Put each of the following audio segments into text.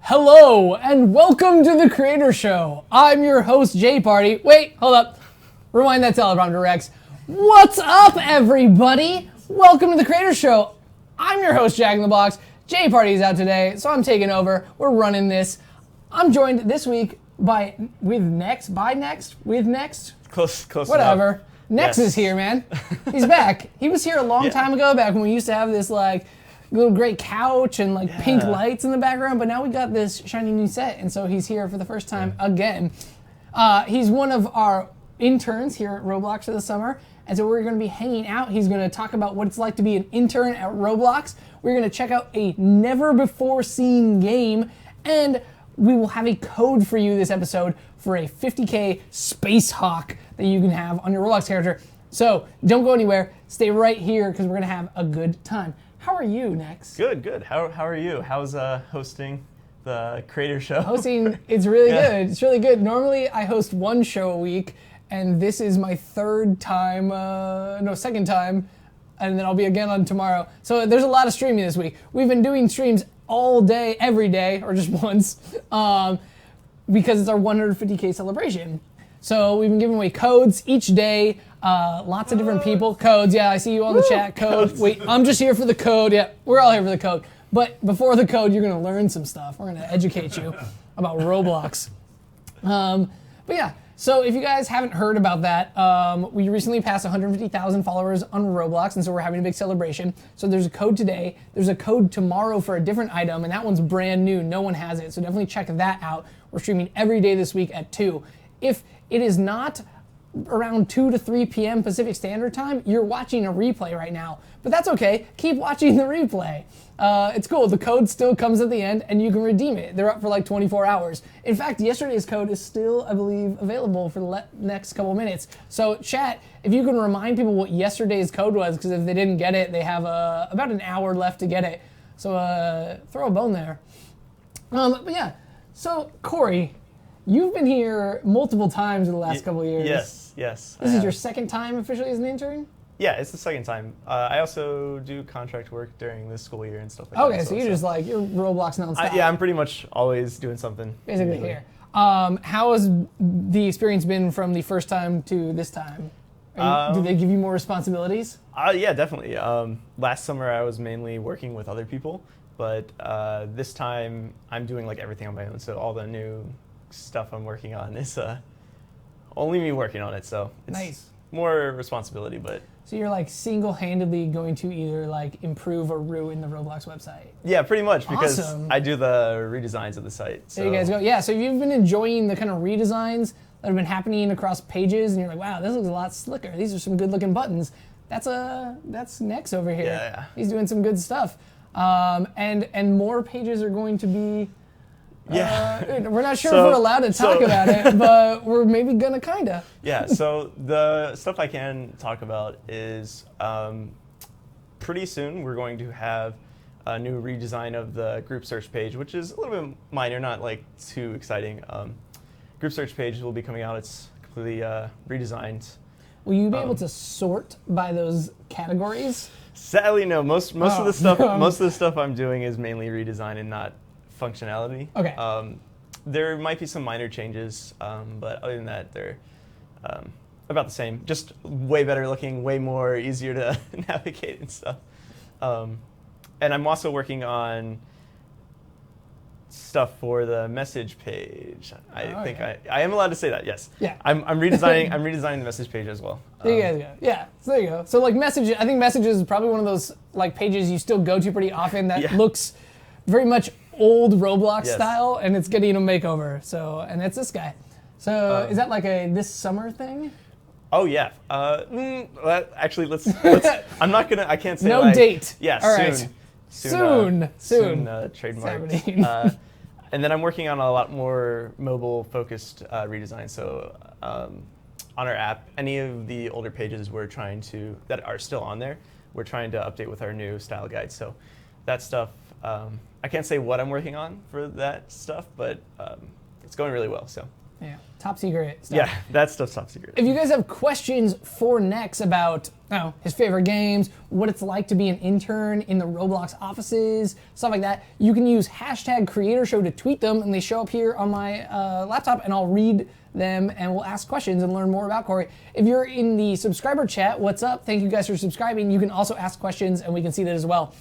Hello and welcome to the Creator Show. I'm your host, Jay Party. Wait, hold up. Rewind that teleprompter, Rex. What's up, everybody? Welcome to the Creator Show. I'm your host, Jack in the Box. Jay Party's out today, so I'm taking over. We're running this. I'm joined this week with Nexx. Close Whatever. enough. Nexx is here, man. He's back. He was here a long time ago, back when we used to have this little great couch and pink lights in the background, but now we got this shiny new set, and so he's here for the first time again. He's one of our interns here at Roblox for the summer, and so we're going to be hanging out. He's going to talk about what it's like to be an intern at Roblox. We're going to check out a never-before-seen game, and we will have a code for you this episode for a 50K Space Hawk that you can have on your Roblox character. So don't go anywhere. Stay right here because we're going to have a good time. How are you, Nexx? Good. How are you? How's hosting the Creator Show? Hosting, it's really good. It's really good. Normally, I host one show a week, and this is my second time, and then I'll be again on tomorrow. So there's a lot of streaming this week. We've been doing streams all day, every day, or just once, because it's our 150K celebration. So we've been giving away codes each day. Lots of different people. Codes, yeah, I see you on the chat. Code. Codes. Wait, I'm just here for the code. Yeah, we're all here for the code. But before the code, you're going to learn some stuff. We're going to educate you about Roblox. But yeah, so if you guys haven't heard about that, we recently passed 150,000 followers on Roblox, and so we're having a big celebration. So there's a code today. There's a code tomorrow for a different item, and that one's brand new. No one has it, so definitely check that out. We're streaming every day this week at 2. If it is not around 2 to 3 p.m. Pacific Standard Time, you're watching a replay right now. But that's okay. Keep watching the replay. It's cool. The code still comes at the end, and you can redeem it. They're up for 24 hours. In fact, yesterday's code is still, I believe, available for the next couple minutes. So, chat, if you can remind people what yesterday's code was, because if they didn't get it, they have about an hour left to get it. So, throw a bone there. But yeah, so, Corey, you've been here multiple times in the last couple of years. Yes. This is your second time officially as an intern? Yeah, it's the second time. I also do contract work during the school year and stuff like that. Okay, so you're just you're Roblox nonstop. Yeah, I'm pretty much always doing something. Basically here. How has the experience been from the first time to this time? Do they give you more responsibilities? Yeah, definitely. Last summer I was mainly working with other people, but this time I'm doing everything on my own. So all the new stuff I'm working on is only me working on it, so it's nice. More responsibility, but... So you're single-handedly going to either improve or ruin the Roblox website? Yeah, pretty much, because awesome. I do the redesigns of the site. So. There you guys go. Yeah, so you've been enjoying the kind of redesigns that have been happening across pages, and you're like, wow, this looks a lot slicker. These are some good-looking buttons. That's Nexx over here. Yeah. He's doing some good stuff. And more pages are going to be... we're not sure if we're allowed to talk about it, but we're maybe gonna kinda. Yeah, so the stuff I can talk about is pretty soon we're going to have a new redesign of the group search page, which is a little bit minor, not too exciting. Group search page will be coming out. It's completely redesigned. Will you be able to sort by those categories? Sadly, no. Most of the stuff I'm doing is mainly redesign and not functionality. Okay. There might be some minor changes, but other than that, they're about the same. Just way better looking, way more easier to navigate and stuff. And I'm also working on stuff for the message page. I think I am allowed to say that. Yes. Yeah. I'm redesigning. I'm redesigning the message page as well. There you guys go. Yeah. So there you go. So messages. I think messages is probably one of those pages you still go to pretty often that looks very much old Roblox style, and it's getting a makeover. So, and it's this guy. So, is that a this summer thing? Oh yeah. Actually, let's. I'm not gonna. I can't say. No date. Yeah. All right. Soon. Trademark. And then I'm working on a lot more mobile-focused redesign. So on our app, any of the older pages that are still on there, we're trying to update with our new style guide. So that stuff. I can't say what I'm working on for that stuff, but it's going really well. So Yeah, top secret stuff. Yeah, that stuff's top secret. If you guys have questions for Nexx about his favorite games, what it's like to be an intern in the Roblox offices, stuff like that, you can use #CreatorShow to tweet them, and they show up here on my laptop, and I'll read them, and we'll ask questions and learn more about Corey. If you're in the subscriber chat, what's up? Thank you guys for subscribing. You can also ask questions, and we can see that as well.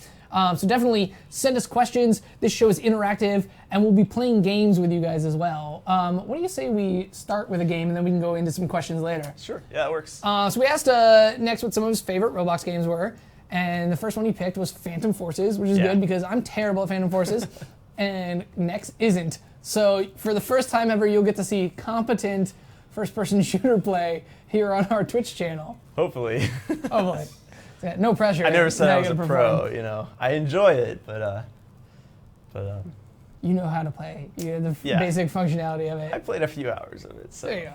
So definitely send us questions. This show is interactive, and we'll be playing games with you guys as well. What do you say we start with a game, and then we can go into some questions later? Sure, yeah, it works. So we asked Nexx what some of his favorite Roblox games were, and the first one he picked was Phantom Forces, which is good because I'm terrible at Phantom Forces, and Nexx isn't. So for the first time ever, you'll get to see competent first-person shooter play here on our Twitch channel. Hopefully. Hopefully. Yeah, no pressure. I never said I was a perform. pro, you know. I enjoy it, but you know how to play. You have the basic functionality of it. I played a few hours of it, so. There you go.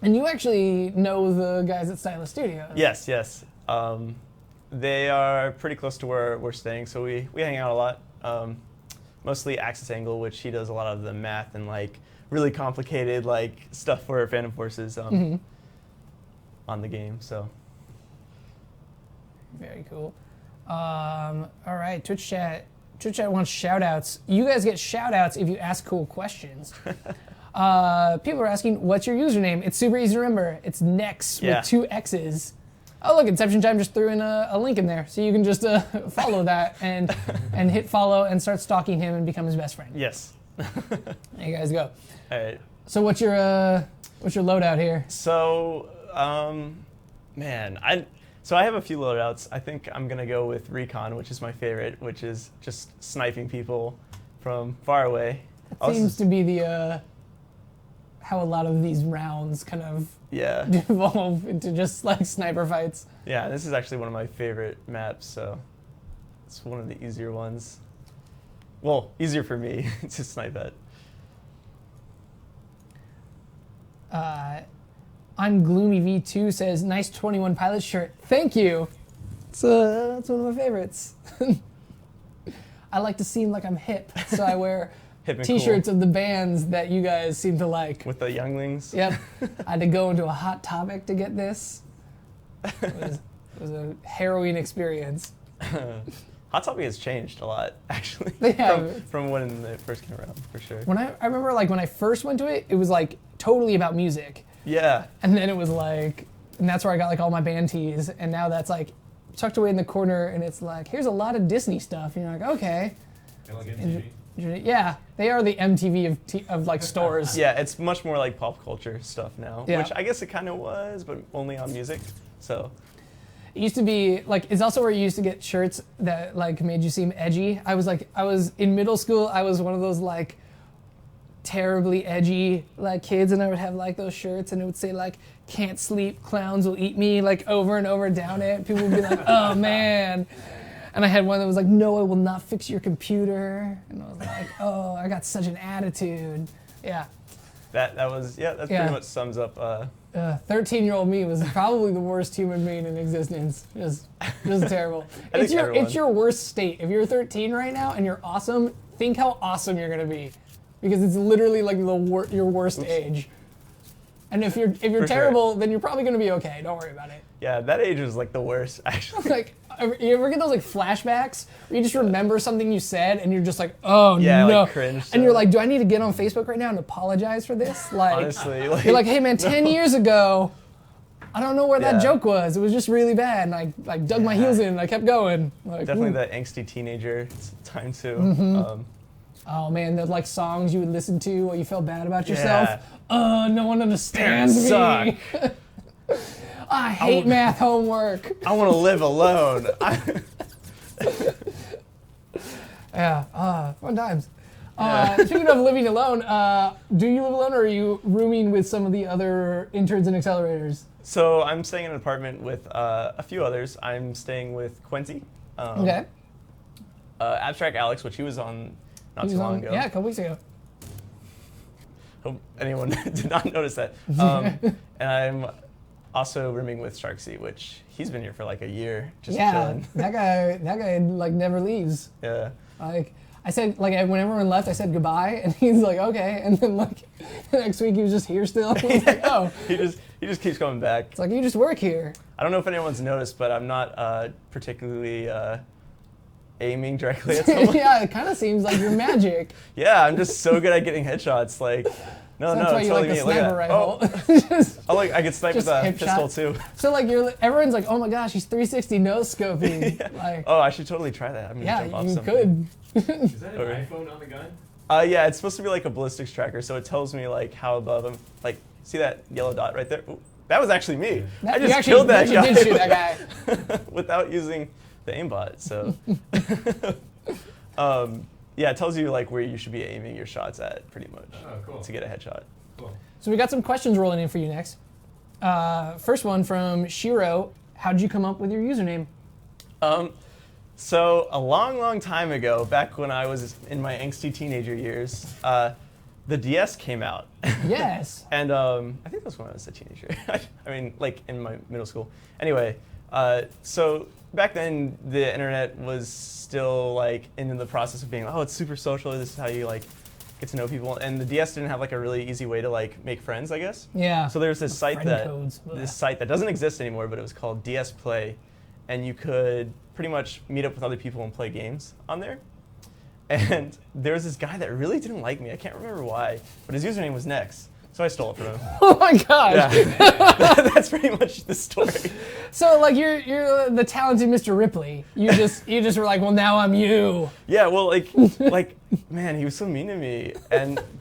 And you actually know the guys at Stylus Studios. Yes, yes. They are pretty close to where we're staying, so we hang out a lot. Mostly Axis Angle, which he does a lot of the math and like really complicated like stuff for Phantom Forces on the game. So. Very cool. All right, Twitch chat wants shout-outs. You guys get shout-outs if you ask cool questions. People are asking, what's your username? It's super easy to remember. It's Nexx with 2 X's. Oh, look, Inception Time just threw in a link in there. So you can just follow that and hit follow and start stalking him and become his best friend. Yes. There you guys go. All right. So what's your loadout here? So, man, I have a few loadouts. I think I'm going to go with Recon, which is my favorite, which is just sniping people from far away. That seems to be the how a lot of these rounds kind of devolve into just like sniper fights. Yeah, this is actually one of my favorite maps, so it's one of the easier ones. Well, easier for me to snipe at. I'm Gloomy V2 says, nice 21 Pilots shirt. Thank you. That's one of my favorites. I like to seem like I'm hip, so I wear T-shirts of the bands that you guys seem to like. With the younglings? Yep. I had to go into a Hot Topic to get this. It was a harrowing experience. Hot Topic has changed a lot, actually, from when it first came around, for sure. I remember like when I first went to it, it was like totally about music. Yeah. And then it was like, and that's where I got like all my band tees, and now that's like tucked away in the corner, and it's like, here's a lot of Disney stuff, and you're like, okay. Like MTV? Yeah, they are the MTV of like stores. Yeah, it's much more like pop culture stuff now, Yeah. which I guess it kind of was, but only on music, so. It used to be like, it's also where you used to get shirts that like made you seem edgy. I was in middle school, I was one of those like terribly edgy like kids, and I would have like those shirts, and it would say like, can't sleep, clowns will eat me, like over and over down it. People would be like, oh man. And I had one that was like, no, I will not fix your computer. And I was like, oh, I got such an attitude. Yeah. That pretty much sums up. 13-year-old me was probably the worst human being in existence. Just terrible. It's your worst state. If you're 13 right now and you're awesome, think how awesome you're gonna be, because it's literally like your worst age. And if you're terrible, then you're probably gonna be okay. Don't worry about it. Yeah, that age was like the worst, actually. Like, you ever get those like flashbacks where you just remember something you said and you're just like, oh yeah, no, like cringe. And you're like, do I need to get on Facebook right now and apologize for this? Like, honestly, you're like, hey man, 10 years ago, I don't know where that joke was. It was just really bad, and I like dug my heels in and I kept going. Like, definitely that angsty teenager time too. Oh man, those like songs you would listen to while you felt bad about yourself. No one understands me. Suck. I hate math homework. I want to live alone. Yeah, fun times. Speaking of living alone, do you live alone, or are you rooming with some of the other interns and accelerators? So I'm staying in an apartment with a few others. I'm staying with Quincy. Okay. Abstract Alex, which he was on not too long ago. Yeah, a couple weeks ago. Hope anyone did not notice that. And I'm also rooming with Sharksy, which he's been here for like a year, just chilling. that guy like never leaves. Yeah. Like, I said, like, when everyone left, I said goodbye, and he's like, okay. And then, like, the next week he was just here still. I was like, oh. He just keeps coming back. It's like, you just work here. I don't know if anyone's noticed, but I'm not particularly aiming directly at someone. Yeah, it kind of seems like you're magic. Yeah, I'm just so good at getting headshots. Like, no, So that's why you like the sniper rifle. Oh, like I could snipe with a pistol too. So like everyone's like, oh my gosh, he's 360 no scoping. Yeah. Like, Oh, I should totally try that. I'm gonna jump off you something. could. Is that an iPhone on the gun? Yeah, it's supposed to be like a ballistics tracker, so it tells me like how above I'm. Like, see that yellow dot right there? Ooh, that was actually me. I just killed that guy. You did shoot that guy. Without using the aimbot. So, yeah, it tells you like where you should be aiming your shots at, pretty much, to get a headshot. Cool. So we got some questions rolling in for you next. First one from Shiro. How did you come up with your username? So a long time ago, back when I was in my angsty teenager years, the DS came out. Yes. And I think that was when I was a teenager. I mean, like in my middle school. Anyway, so back then the internet was still like in the process of being, oh, it's super social. This is how you like get to know people. And the DS didn't have like a really easy way to like make friends, I guess. Yeah. So there's this site Friend that codes. site that doesn't exist anymore, but it was called DS Play, and you could pretty much meet up with other people and play games on there. And there was this guy that really didn't like me. I can't remember why, but his username was Nexx. So I stole it from him. Oh my gosh. Yeah. That's pretty much the story. So like you're the talented Mr. Ripley. You just were like, well, now I'm you. Yeah, well, like man, he was so mean to me,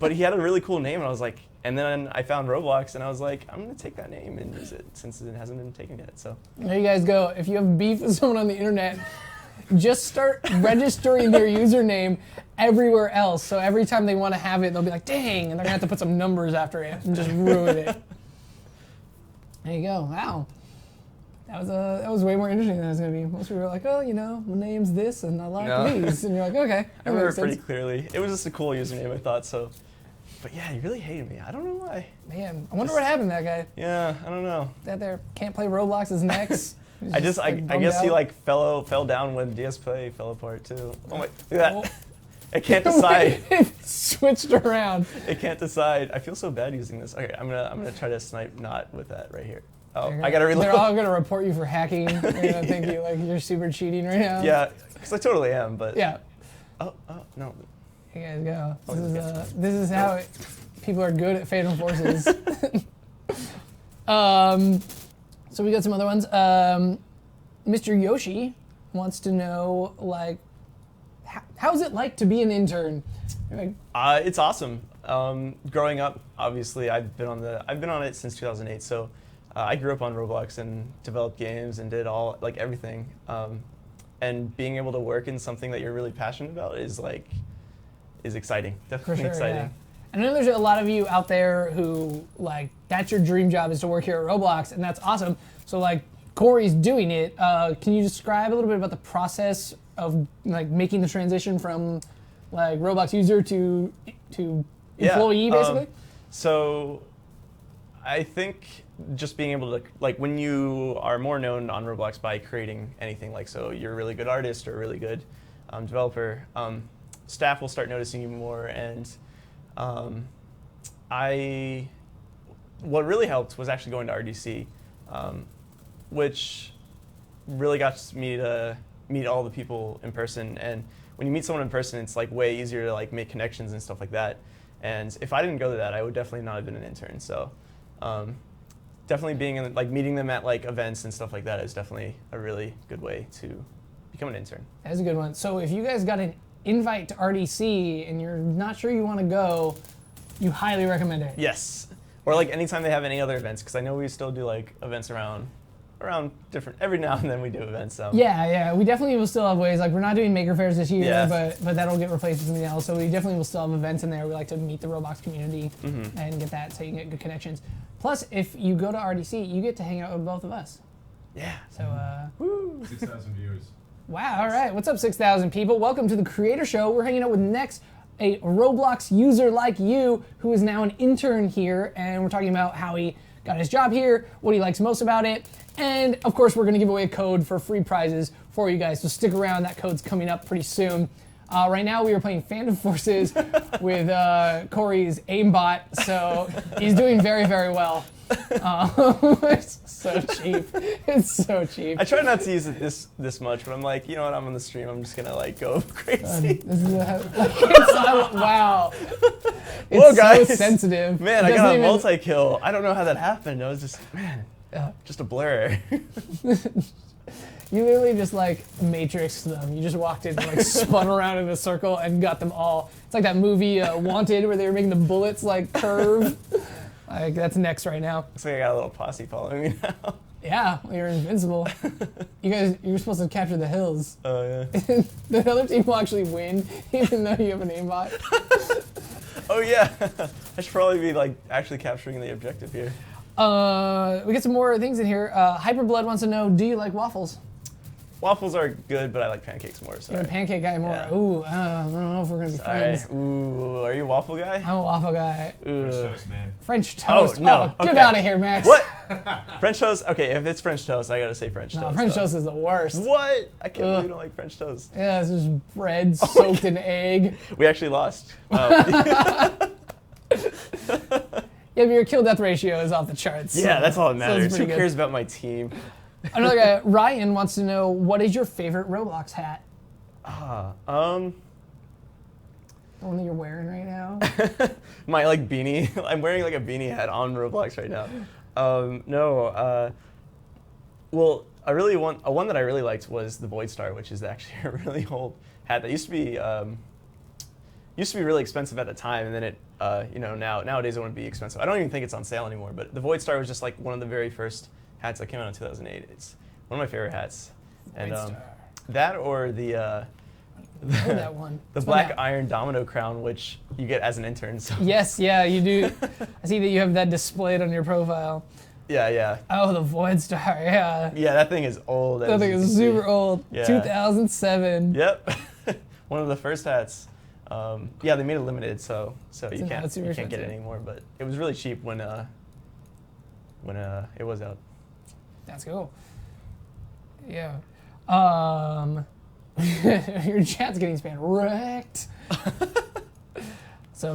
but he had a really cool name, and I was like, and then I found Roblox, and I was like, I'm gonna take that name and use it since it hasn't been taken yet. So There you guys go. If you have beef with someone on the internet, just start registering their username everywhere else. So every time they want to have it, they'll be like, dang, and they're gonna have to put some numbers after it and just ruin it. There you go. Wow. That was way more interesting than it was gonna be. Most people were like, oh, my name's this and I like these. And you're like, okay. I remember it pretty clearly. It was just a cool username, I thought so. But yeah, he really hated me. I don't know why. Man, I wonder what happened to that guy. Yeah, I don't know. That there can't play Roblox as Nexx. I guess he like fell down when DS Play fell apart too. Oh my, look at that. Oh. It can't decide. It switched around. It can't decide. I feel so bad using this. Okay, I'm gonna try to snipe not with that right here. Oh, I gotta reload. They're all gonna report you for hacking. They're gonna think you're super cheating right now. Yeah, because I totally am. But yeah. Oh no. Here you guys go. This is how people are good at Fatal Forces. So we got some other ones. Mr. Yoshi wants to know, like, how's it like to be an intern? It's awesome. Growing up, obviously, I've been on it since 2008. So I grew up on Roblox and developed games and did everything. And being able to work in something that you're really passionate about is exciting. Definitely exciting. Yeah. I know there's a lot of you out there who, like, that's your dream job is to work here at Roblox, and that's awesome. So, like, Corey's doing it. Can you describe a little bit about the process of, like, making the transition from, like, Roblox user to employee, basically? So, I think just being able to, like, when you are more known on Roblox by creating anything, like, so you're a really good artist or a really good developer, staff will start noticing you more, and what really helped was actually going to RDC, which really got me to meet all the people in person. And when you meet someone in person, it's like way easier to like make connections and stuff like that. And if I didn't go to that, I would definitely not have been an intern. So definitely being in, like, meeting them at like events and stuff like that is definitely a really good way to become an intern. That's a good one. So if you guys got an invite to RDC and you're not sure you want to go, you highly recommend it. Yes. Or like anytime they have any other events, because I know we still do like events around different, every now and then we do events. Yeah, we definitely will still have ways, like we're not doing maker fairs this year, Yeah. but that'll get replaced with something else. So we definitely will still have events in there. We like to meet the Roblox community and get that so you can get good connections. Plus, if you go to RDC, you get to hang out with both of us. Yeah. So, 6,000 viewers. Wow, all right. What's up, 6,000 people? Welcome to the Creator Show. We're hanging out with Nexx, a Roblox user like you who is now an intern here, and we're talking about how he got his job here, what he likes most about it, and of course we're going to give away a code for free prizes for you guys, so stick around. That code's coming up pretty soon. Right now we are playing Phantom Forces with Corey's aimbot, so he's doing very, very well. It's so cheap. It's so cheap. I try not to use it this much, but I'm like, you know what? I'm on the stream. I'm just gonna like go crazy. This is wow. It's Whoa, guys. so sensitive. Man, It I got doesn't a even- multi-kill. I don't know how that happened. I was just, man, Yeah. just a blur. You literally just like matrixed them. You just walked in and like spun around in a circle and got them all. It's like that movie Wanted where they were making the bullets like curve. Like that's Nexx right now. Looks like I got a little posse following me now. Yeah, you're invincible. You were supposed to capture the hills. Oh yeah. The other team will actually win, even though you have an aimbot. Oh yeah. I should probably be like actually capturing the objective here. We get some more things in here. Hyperblood wants to know, do you like waffles? Waffles are good, but I like pancakes more. You're Sorry. a pancake guy more. Yeah. Ooh, I don't know if we're gonna be friends. Ooh, are you a waffle guy? I'm a waffle guy. French Ooh. toast, man. French toast. no, Get okay. out of here, Max. What? French toast? Okay, if it's French toast, I gotta say French No, toast. French though. toast is the worst. What? I can't believe Ugh. you don't like French toast. Yeah, it's just bread soaked in egg. We actually lost. Yeah, but your kill death ratio is off the charts. Yeah, so- that's all that so it's matters. Who pretty good. cares about my team? Another guy, Ryan, wants to know, what is your favorite Roblox hat? Um, The one that you're wearing right now? my like beanie. I'm wearing like a beanie hat on Roblox right now. Well, one that I really liked was the Void Star, which is actually a really old hat that used to be really expensive at the time, and then it nowadays it wouldn't be expensive. I don't even think it's on sale anymore. But the Void Star was just like one of the very first hats that came out in 2008. It's one of my favorite hats, and Void Star. that or the I know that one. the It's Black fun. Iron Domino crown, which you get as an intern. So Yes, yeah, you do. I see that you have that displayed on your profile. yeah. Oh, the Void Star, yeah. Yeah, that thing is old. That as thing you is can super see. old. Yeah. 2007. Yep. One of the first hats. Yeah, they made it limited, so you now can't it's super get it expensive. anymore. But it was really cheap when it was out. That's cool. Yeah. Your chat's getting spammed. Wrecked. So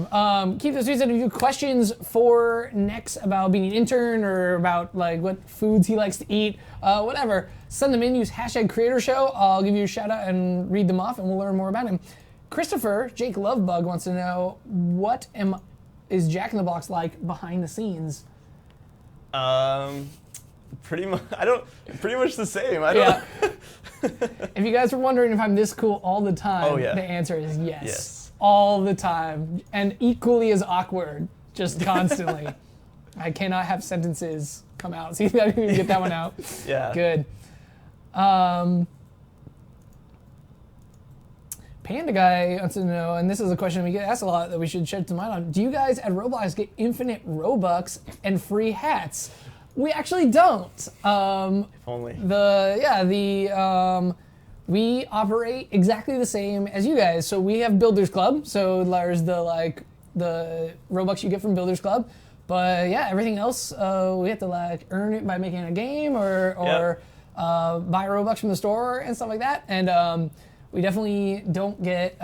keep those tweets. If you have questions for Nexx about being an intern or about like what foods he likes to eat, whatever, send them in. Use #CreatorShow. I'll give you a shout out and read them off, and we'll learn more about him. Christopher Jake Lovebug wants to know, what is Jack in the Box like behind the scenes? Pretty much. Pretty much the same. I don't. Yeah. If you guys were wondering if I'm this cool all the time, Oh, yeah. the answer is yes. Yes. All the time. And equally as awkward, just constantly. I cannot have sentences come out. See, I didn't even get that one out. Yeah. Good. Panda Guy wants to know, and this is a question we get asked a lot that we should shed some light on. Do you guys at Roblox get infinite Robux and free hats? We actually don't. If only. We operate exactly the same as you guys. So we have Builders Club. So there's the Robux you get from Builders Club. But yeah, everything else we have to earn it by making a game or buy Robux from the store and stuff like that. And we definitely don't get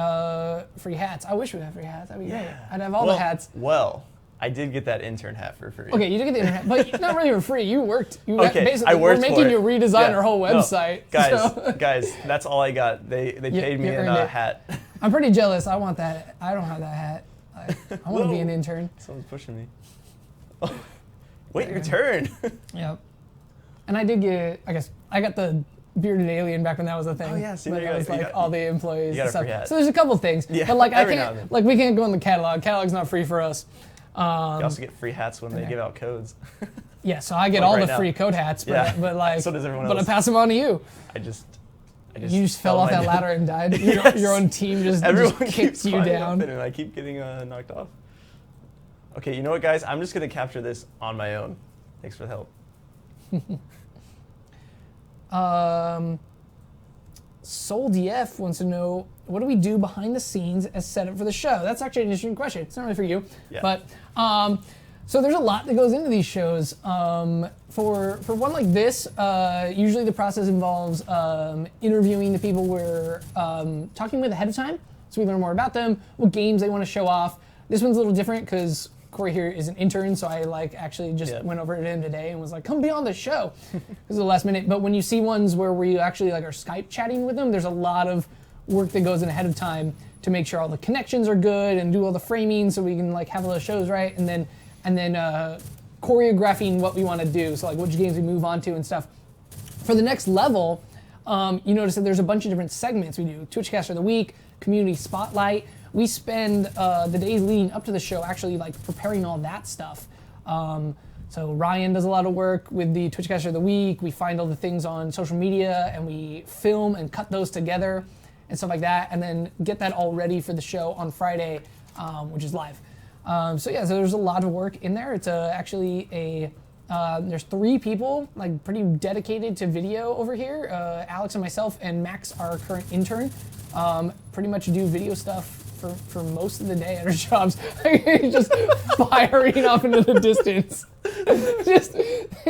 free hats. I wish we had free hats. That'd be great. I'd have all the hats. Well, I did get that intern hat for free. Okay, you did get the internet, but not really for free. You worked. Okay, basically, I worked we're for making it. you redesign Yeah. our whole No, website. so- guys, that's all I got. They paid me you in earned a it. hat. I'm pretty jealous. I want that. I don't have that hat. I want to be Whoa. an intern. Someone's pushing me. Oh, wait your turn. Yep. And I did get. I guess I got the bearded alien back when that was a thing. Oh, yeah, see, but there you that go. was You like got- all the employees you got and a stuff. free hat. So there's a couple things. Yeah, But like I every now and can't. then. We can't go in the catalog. Catalog's not free for us. You also get free hats when they yeah. give out codes. Yeah, so I get Like all right the now. free code hats, but, Yeah. but like, So does everyone but I else. pass them on to you. I just You just fell off my- that ladder and died. Yes. Your own team just Everyone kicked keeps you climbing up down. it and I keep getting knocked off. Okay, you know what, guys? I'm just gonna capture this on my own. Thanks for the help. Soul DF wants to know, what do we do behind the scenes as setup for the show? That's actually an interesting question. It's not really for you, Yeah. but so there's a lot that goes into these shows. For one like this, usually the process involves interviewing the people we're talking with ahead of time. so we learn more about them, what games they want to show off. This one's a little different because Corey here is an intern, so I actually just went over to him today and was like, come be on the show. This is the last minute. But when you see ones where we actually are Skype chatting with them, there's a lot of work that goes in ahead of time to make sure all the connections are good and do all the framing so we can have all the shows right, and then choreographing what we want to do, so which games we move on to and stuff. For the next level, you notice that there's a bunch of different segments we do. Twitchcaster of the Week, Community Spotlight. We spend the days leading up to the show actually preparing all that stuff. So Ryan does a lot of work with the Twitchcaster of the Week. We find all the things on social media and we film and cut those together and stuff like that, and then get that all ready for the show on Friday, which is live. So there's a lot of work in there. It's actually there's 3 people pretty dedicated to video over here. Alex and myself and Max, our current intern, pretty much do video stuff for most of the day at our jobs. Just firing off into the distance. Just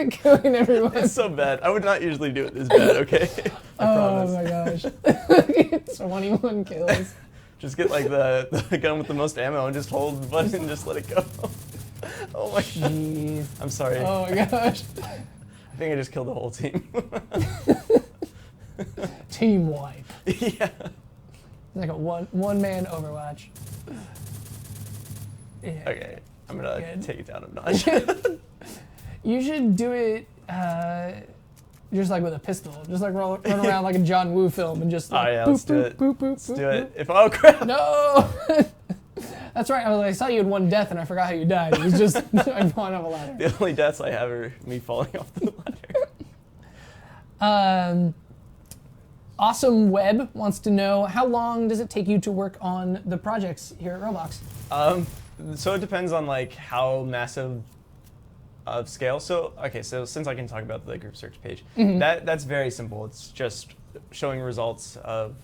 killing everyone. It's so bad. I would not usually do it this bad, okay? I promise. My gosh. 21 kills. Just get the gun with the most ammo and just hold the button and just let it go. Oh my god. I'm sorry. Oh my gosh. I think I just killed the whole team. Team wipe. Yeah. Like a one-man Overwatch. Yeah. Okay, I'm gonna take it down a notch. You should do it just with a pistol. Just run around like a John Woo film and just boop, let's do it. Boop, boop, let's boop, do boop. it. Oh crap! No! That's right. I saw you had 1 death and I forgot how you died. It was just I'm falling off a ladder. The only deaths I have are me falling off the ladder. Awesome Web wants to know, how long does it take you to work on the projects here at Roblox? So it depends on how massive of scale. So since I can talk about the group search page, that's very simple. It's just showing results of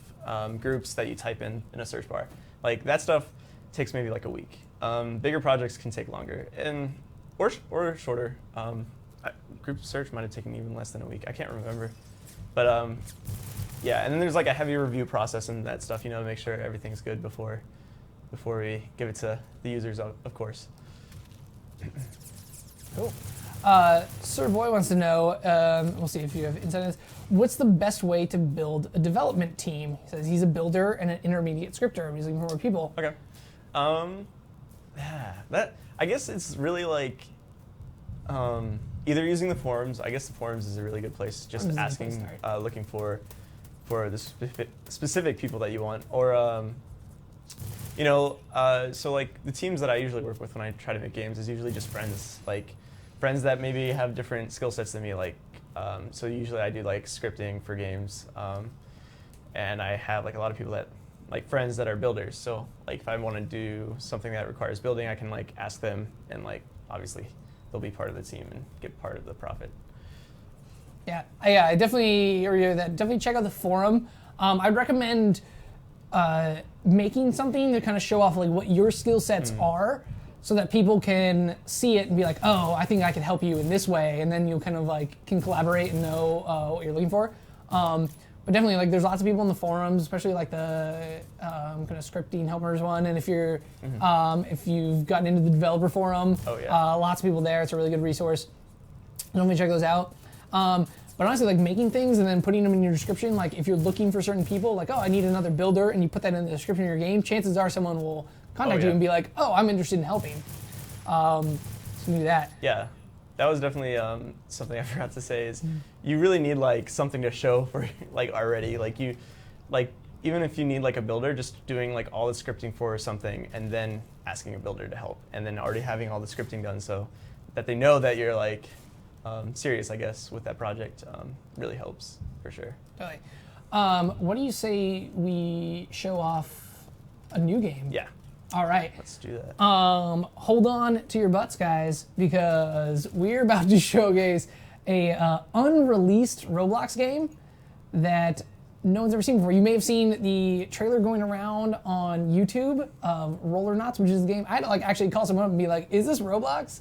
groups that you type in a search bar. That stuff takes maybe a week. Bigger projects can take longer or shorter. Group search might have taken even less than a week. I can't remember, but yeah. And then there's a heavy review process and that stuff, to make sure everything's good before we give it to the users, of course. Cool. Sir Boy wants to know, we'll see if you have insight on this, what's the best way to build a development team? He says he's a builder and an intermediate scripter. He's looking for more people. Okay. That, I guess it's really either using the forums. I guess the forums is a really good place. Just asking, looking for the specific people that you want, or so the teams that I usually work with when I try to make games is usually just friends, friends that maybe have different skill sets than me. So usually I do scripting for games, and I have a lot of people that friends that are builders. So if I want to do something that requires building, I can ask them, and obviously they'll be part of the team and get part of the profit. Yeah, I definitely hear that. Definitely check out the forum. I'd recommend making something to kind of show off what your skill sets are, so that people can see it and be like, oh, I think I can help you in this way, and then you kind of can collaborate and know what you're looking for. But definitely, there's lots of people in the forums, especially the kind of scripting helpers one. And if you're if you've gotten into the developer forum, lots of people there. It's a really good resource. Definitely check those out. But honestly, making things and then putting them in your description, if you're looking for certain people, oh, I need another builder, and you put that in the description of your game, chances are someone will contact you and be like, oh, I'm interested in helping. So do that. Yeah, that was definitely something I forgot to say is you really need something to show for already. Even if you need a builder, just doing all the scripting for something and then asking a builder to help, and then already having all the scripting done so that they know that you're serious, I guess, with that project really helps for sure. Totally. What do you say we show off a new game? Yeah. All right. Let's do that. Hold on to your butts, guys, because we're about to showcase a unreleased Roblox game that no one's ever seen before. You may have seen the trailer going around on YouTube of Rollernauts, which is the game. I had to actually call someone up and be like, is this Roblox?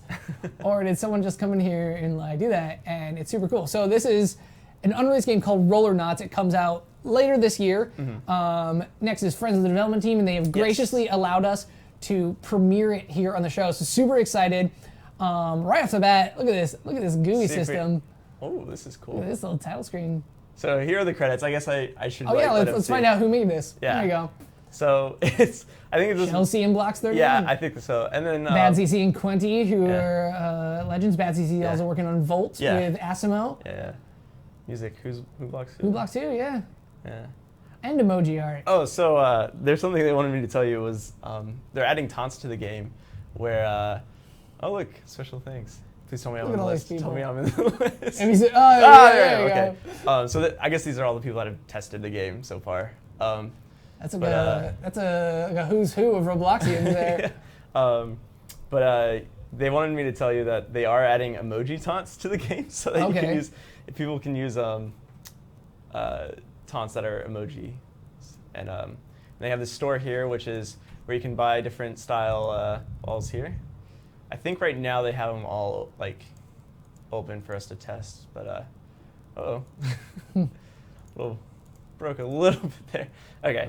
Or did someone just come in here and do that? And it's super cool. So this is an unreleased game called Rollernauts. It comes out later this year. Nexx is friends with the development team, and they have graciously allowed us to premiere it here on the show. So super excited. Right off the bat, look at this GUI system. Oh, this is cool. Look at this little title screen. So here are the credits. I guess I should. Oh yeah, let's find out who made this. Yeah. There you go. So I think it's just Chelsea and Blocks 31. Yeah, I think so. And then Bad CC and Quenty, who are legends. Bad CC also working on Volt with Asimo. Yeah. Music. Who blocks who? Who Blocks 2? Yeah. Yeah. And emoji art. Oh, so there's something they wanted me to tell you was they're adding taunts to the game, where oh look, special things. Please tell me I'm on the list. Tell me I'm in the list. And he said, there you okay. So I guess these are all the people that have tested the game so far. That's a who's who of Robloxians there. But they wanted me to tell you that they are adding emoji taunts to the game, so that you can use, if people can use taunts that are emoji, and they have this store here, which is where you can buy different style balls here. I think right now they have them all like open for us to test, but broke a little bit there. Okay.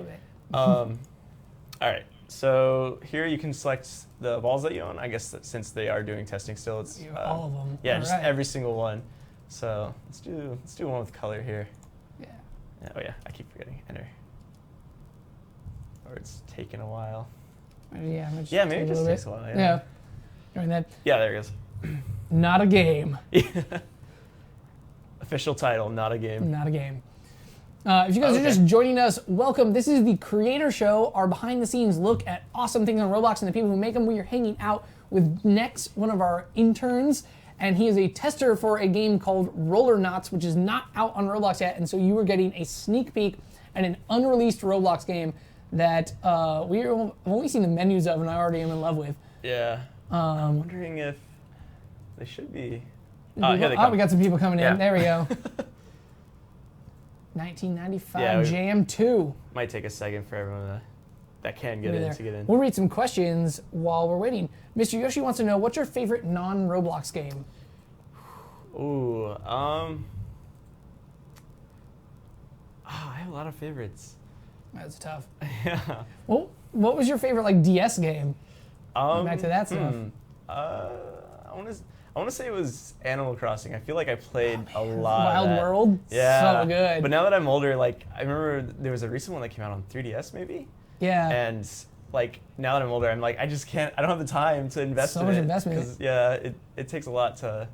All right. So here you can select the balls that you own. I guess that since they are doing testing still, it's all of them. Yeah, just every single one. So let's do one with color here. Yeah. Oh yeah, I keep forgetting enter. Or it's taking a while. Yeah. Maybe it just takes a while. Yeah. Doing that. Yeah, there it goes. Not a game. Official title, not a game. Not a game. If you guys are just joining us, welcome. This is the Creator Show, our behind-the-scenes look at awesome things on Roblox and the people who make them. We are hanging out with Nexx, one of our interns, and he is a tester for a game called Roller Knots, which is not out on Roblox yet, and so you are getting a sneak peek at an unreleased Roblox game that we've only seen the menus of, and I already am in love with. Yeah. I'm wondering if they should be. Here they come. We got some people coming in. There we go. 1995 Jam 2. Might take a second for everyone that can get in to get in. We'll read some questions while we're waiting. Mr. Yoshi wants to know, what's your favorite non-Roblox game? Ooh, I have a lot of favorites. That's tough. Yeah. Well, what was your favorite DS game? Back to that stuff. I want to say it was Animal Crossing. I feel like I played a lot Wild of that. World? Yeah. So good. But now that I'm older, I remember there was a recent one that came out on 3DS maybe? Yeah. And now that I'm older, I'm I just can't, I don't have the time to invest in it. So much investment. Because, it takes a lot to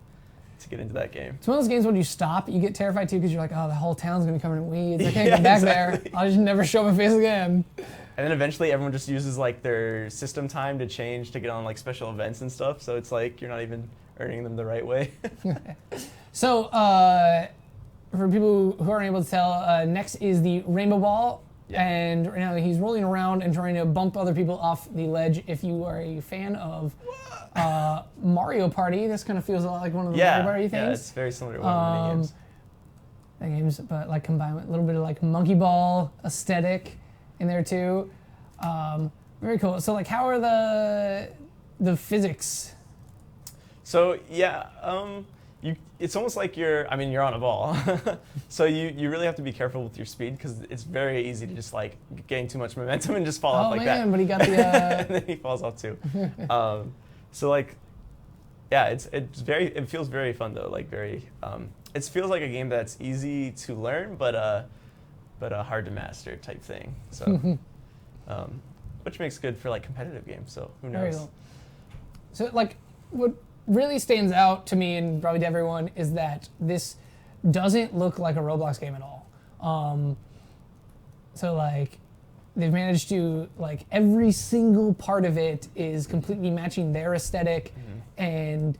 get into that game. It's one of those games when you stop, you get terrified too because you're like, oh, the whole town's going to be covered in weeds. I can't get back there. I'll just never show my face again. And then eventually everyone just uses their system time to change to get on special events and stuff. So it's you're not even earning them the right way. So for people who aren't able to tell, Nexx is the Rainbow Ball. Yeah. And right now he's rolling around and trying to bump other people off the ledge. If you are a fan of Mario Party, this kind of feels a lot like one of the Mario Party things. Yeah, it's very similar to one of the mini games. But combined with a little bit of monkey ball aesthetic in there too. Very cool. So how are the physics? So yeah, it's almost like you're on a ball. So you really have to be careful with your speed because it's very easy to just gain too much momentum and just fall off like that. Oh man, but he got the and then he falls off too. It feels very fun though, it feels like a game that's easy to learn but hard to master type thing. So which makes good for competitive games, so who knows. Cool. So what really stands out to me and probably to everyone is that this doesn't look like a Roblox game at all. They've managed to every single part of it is completely matching their aesthetic and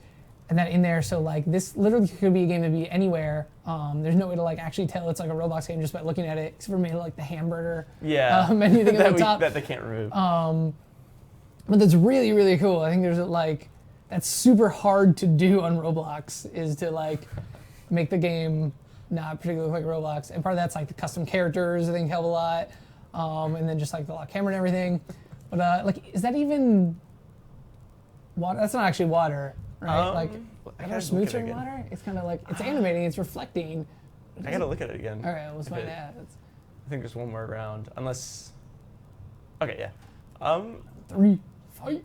that in there. So this literally could be a game that be anywhere. There's no way to actually tell it's a Roblox game just by looking at it, except for maybe the hamburger menu thing at the top that they can't remove. But that's really, really cool. I think there's that's super hard to do on Roblox, is to make the game not particularly look like Roblox. And part of that's the custom characters, I think, help a lot. And then just the lock camera and everything. But is that even water? That's not actually water, right? I gotta smooth look at it water? It's kind of it's animating, it's reflecting. I gotta look at it again. All right, let's find out. I think just one more round, unless. Okay, yeah. 3, fight.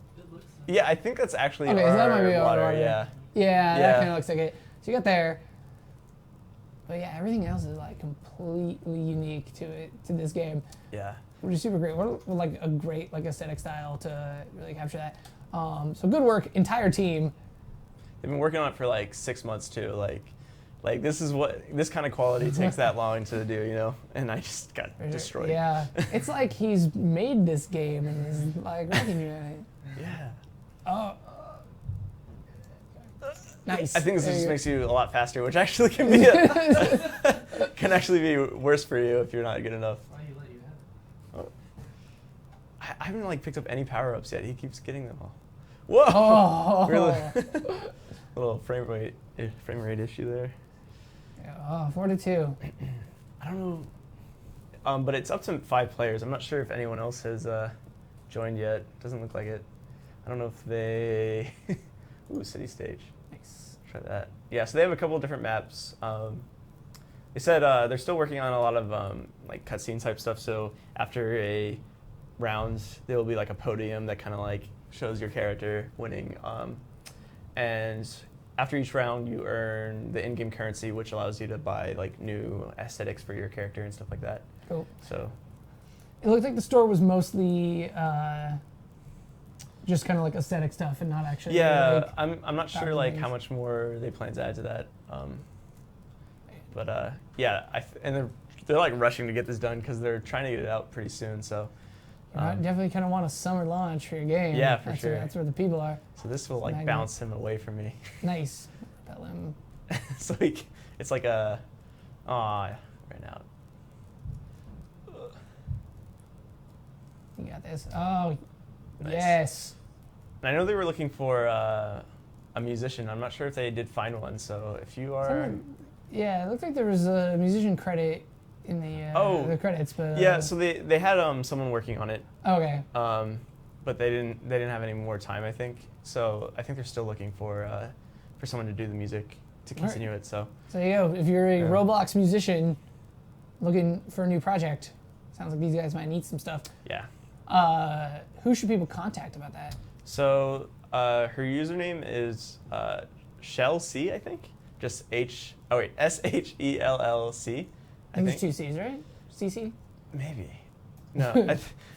Yeah, I think that's actually Okay, our so that might be our water. water. Yeah. Yeah, that kind of looks like it. So you got there. But yeah, everything else is like completely unique to this game, Yeah. which is super great. What like a great like aesthetic style to really capture that. So good work, entire team. They've been working on it for like 6 months too. Like this kind of quality takes that long to do, you know. And I just got destroyed. Yeah, it's like he's made this game and is like wrecking you in it. Yeah. Oh. Nice. I think this There just you makes you a lot faster, which actually can be can actually be worse for you if you're not good enough. Why you let you have it? Oh. I haven't like picked up any power-ups yet. He keeps getting them all. Whoa! Oh. Really? Little frame rate issue there. Oh, 4-2. I don't know. But it's up to 5 players. I'm not sure if anyone else has joined yet. Doesn't look like it. I don't know if they. Ooh, city stage. Nice. Try that. Yeah, so they have a couple of different maps. They said they're still working on a lot of like cutscene type stuff. So after a round, there will be like a podium that kind of like shows your character winning. And after each round, you earn the in-game currency, which allows you to buy like new aesthetics for your character and stuff like that. Cool. So It looked like the store was mostly just kind of like aesthetic stuff and not actually. yeah, Like, I'm not sure like how much more they plan to add to that. But yeah, and they're like rushing to get this done because they're trying to get it out pretty soon. So you definitely kind of want a summer launch for your game. Yeah, for that's sure. That's where the people are. so this will like Magnet. bounce him away from me. Nice. Repel him. So it's like a right now. You got this. Oh, Nice. yes. And I know they were looking for a musician. I'm not sure if they did find one. So if you are, Yeah, it looked like there was a musician credit in the credits, but yeah. So they had someone working on it. okay. But they didn't have any more time, I think. So I think they're still looking for someone to do the music to continue it. So So you go. If you're a Yeah. Roblox musician looking for a new project, sounds like these guys might need some stuff. yeah. Who should people contact about that? So her username is Shell C, I think. Just SHELLC. I think there's 2 C's, right? CC? Maybe. No,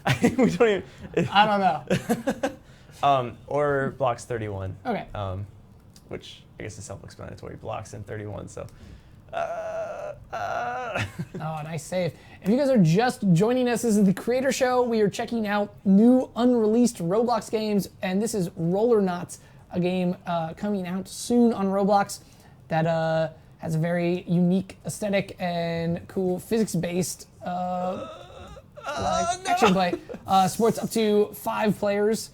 I think we don't even. I don't know. Or blocks 31. Okay. Which I guess is self-explanatory. Blocks and 31. So. Oh, nice save. If you guys are just joining us, this is the Creator Show. We are checking out new unreleased Roblox games, and this is Rollernauts, a game coming out soon on Roblox that has a very unique aesthetic and cool physics-based action play. Sports up to 5 players.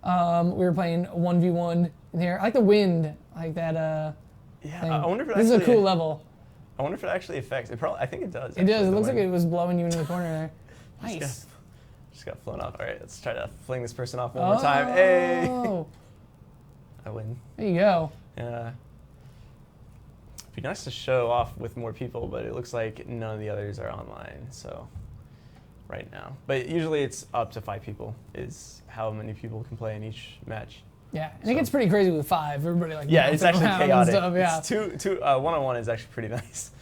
We were playing 1v1 in here. I like the wind, I like that. Yeah, thing. I wonder if it this is a actually- cool level. I wonder if it actually affects. It probably. I think it does. It does. actually, It looks the like it wind. was blowing you into the corner there. Nice. Just got flown off. All right, let's try to fling this person off one more time. Hey, Oh, I win. there you go. Yeah. It'd be nice to show off with more people, but it looks like none of the others are online. So, right now, but usually it's up to 5 people is how many people can play in each match. Yeah, and it gets pretty crazy with 5. Everybody like Yeah, it's bouncing actually around and chaotic. Stuff, yeah. It's two one-on-one is actually pretty nice.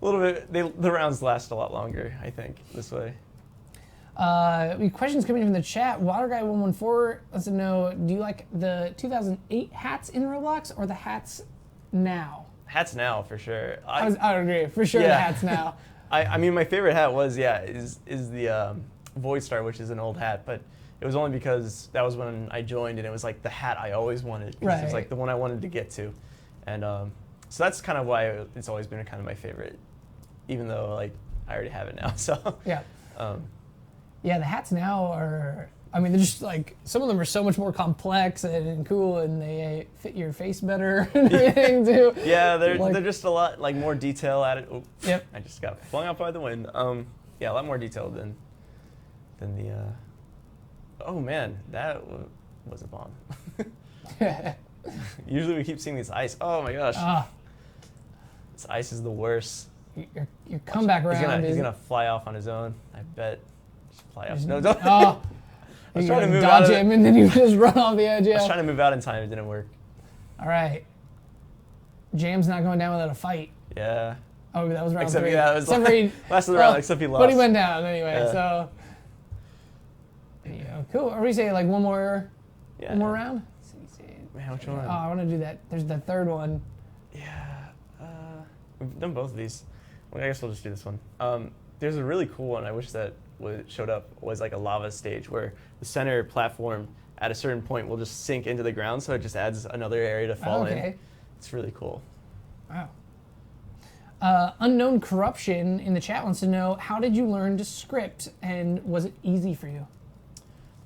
A little bit. The rounds last a lot longer, I think, this way. We have questions coming in from the chat. Waterguy114 wants to know: do you like the 2008 hats in Roblox or the hats now? Hats now for sure. I would agree for sure. The Yeah. hats now. I mean, my favorite hat was is the Void Star, which is an old hat, but it was only because that was when I joined, and it was like the hat I always wanted. Because it was Right. like the one I wanted to get to, and so that's kind of why it's always been kind of my favorite, even though like I already have it now. So Yeah. um, Yeah, the hats now are. I mean, they're just like some of them are so much more complex and cool, and they fit your face better and everything too. yeah, they're Like- they're just a lot like more detail added. Oh, Yep. I just got flung out by the wind. Yeah, a lot more detailed than the. Oh man, that was a bomb. Usually we keep seeing this ice. Oh my gosh. Ah, This ice is the worst. your comeback round He's is... gonna fly off on his own. I bet. Just fly off. No, don't. Oh, I was you're trying to gonna move out dodge of him and then you just run off the edge. I was Yeah. trying to move out in time. It didn't work. All right. Jam's not going down without a fight. Yeah. Oh, that was round Except 3. yeah, that was Except for he, last of the round. Except he lost. but he went down anyway. Yeah. So. There you go. Cool. Are we saying like one more round? Man, which one? Oh, I want to do that. There's the third one. Yeah. We've done both of these. Well, I guess we'll just do this one. There's a really cool one. I wish that showed up. Was like a lava stage where the center platform at a certain point will just sink into the ground, so it just adds another area to fall in. It's really cool. Wow. Unknown Corruption in the chat wants to know, how did you learn to script, and was it easy for you?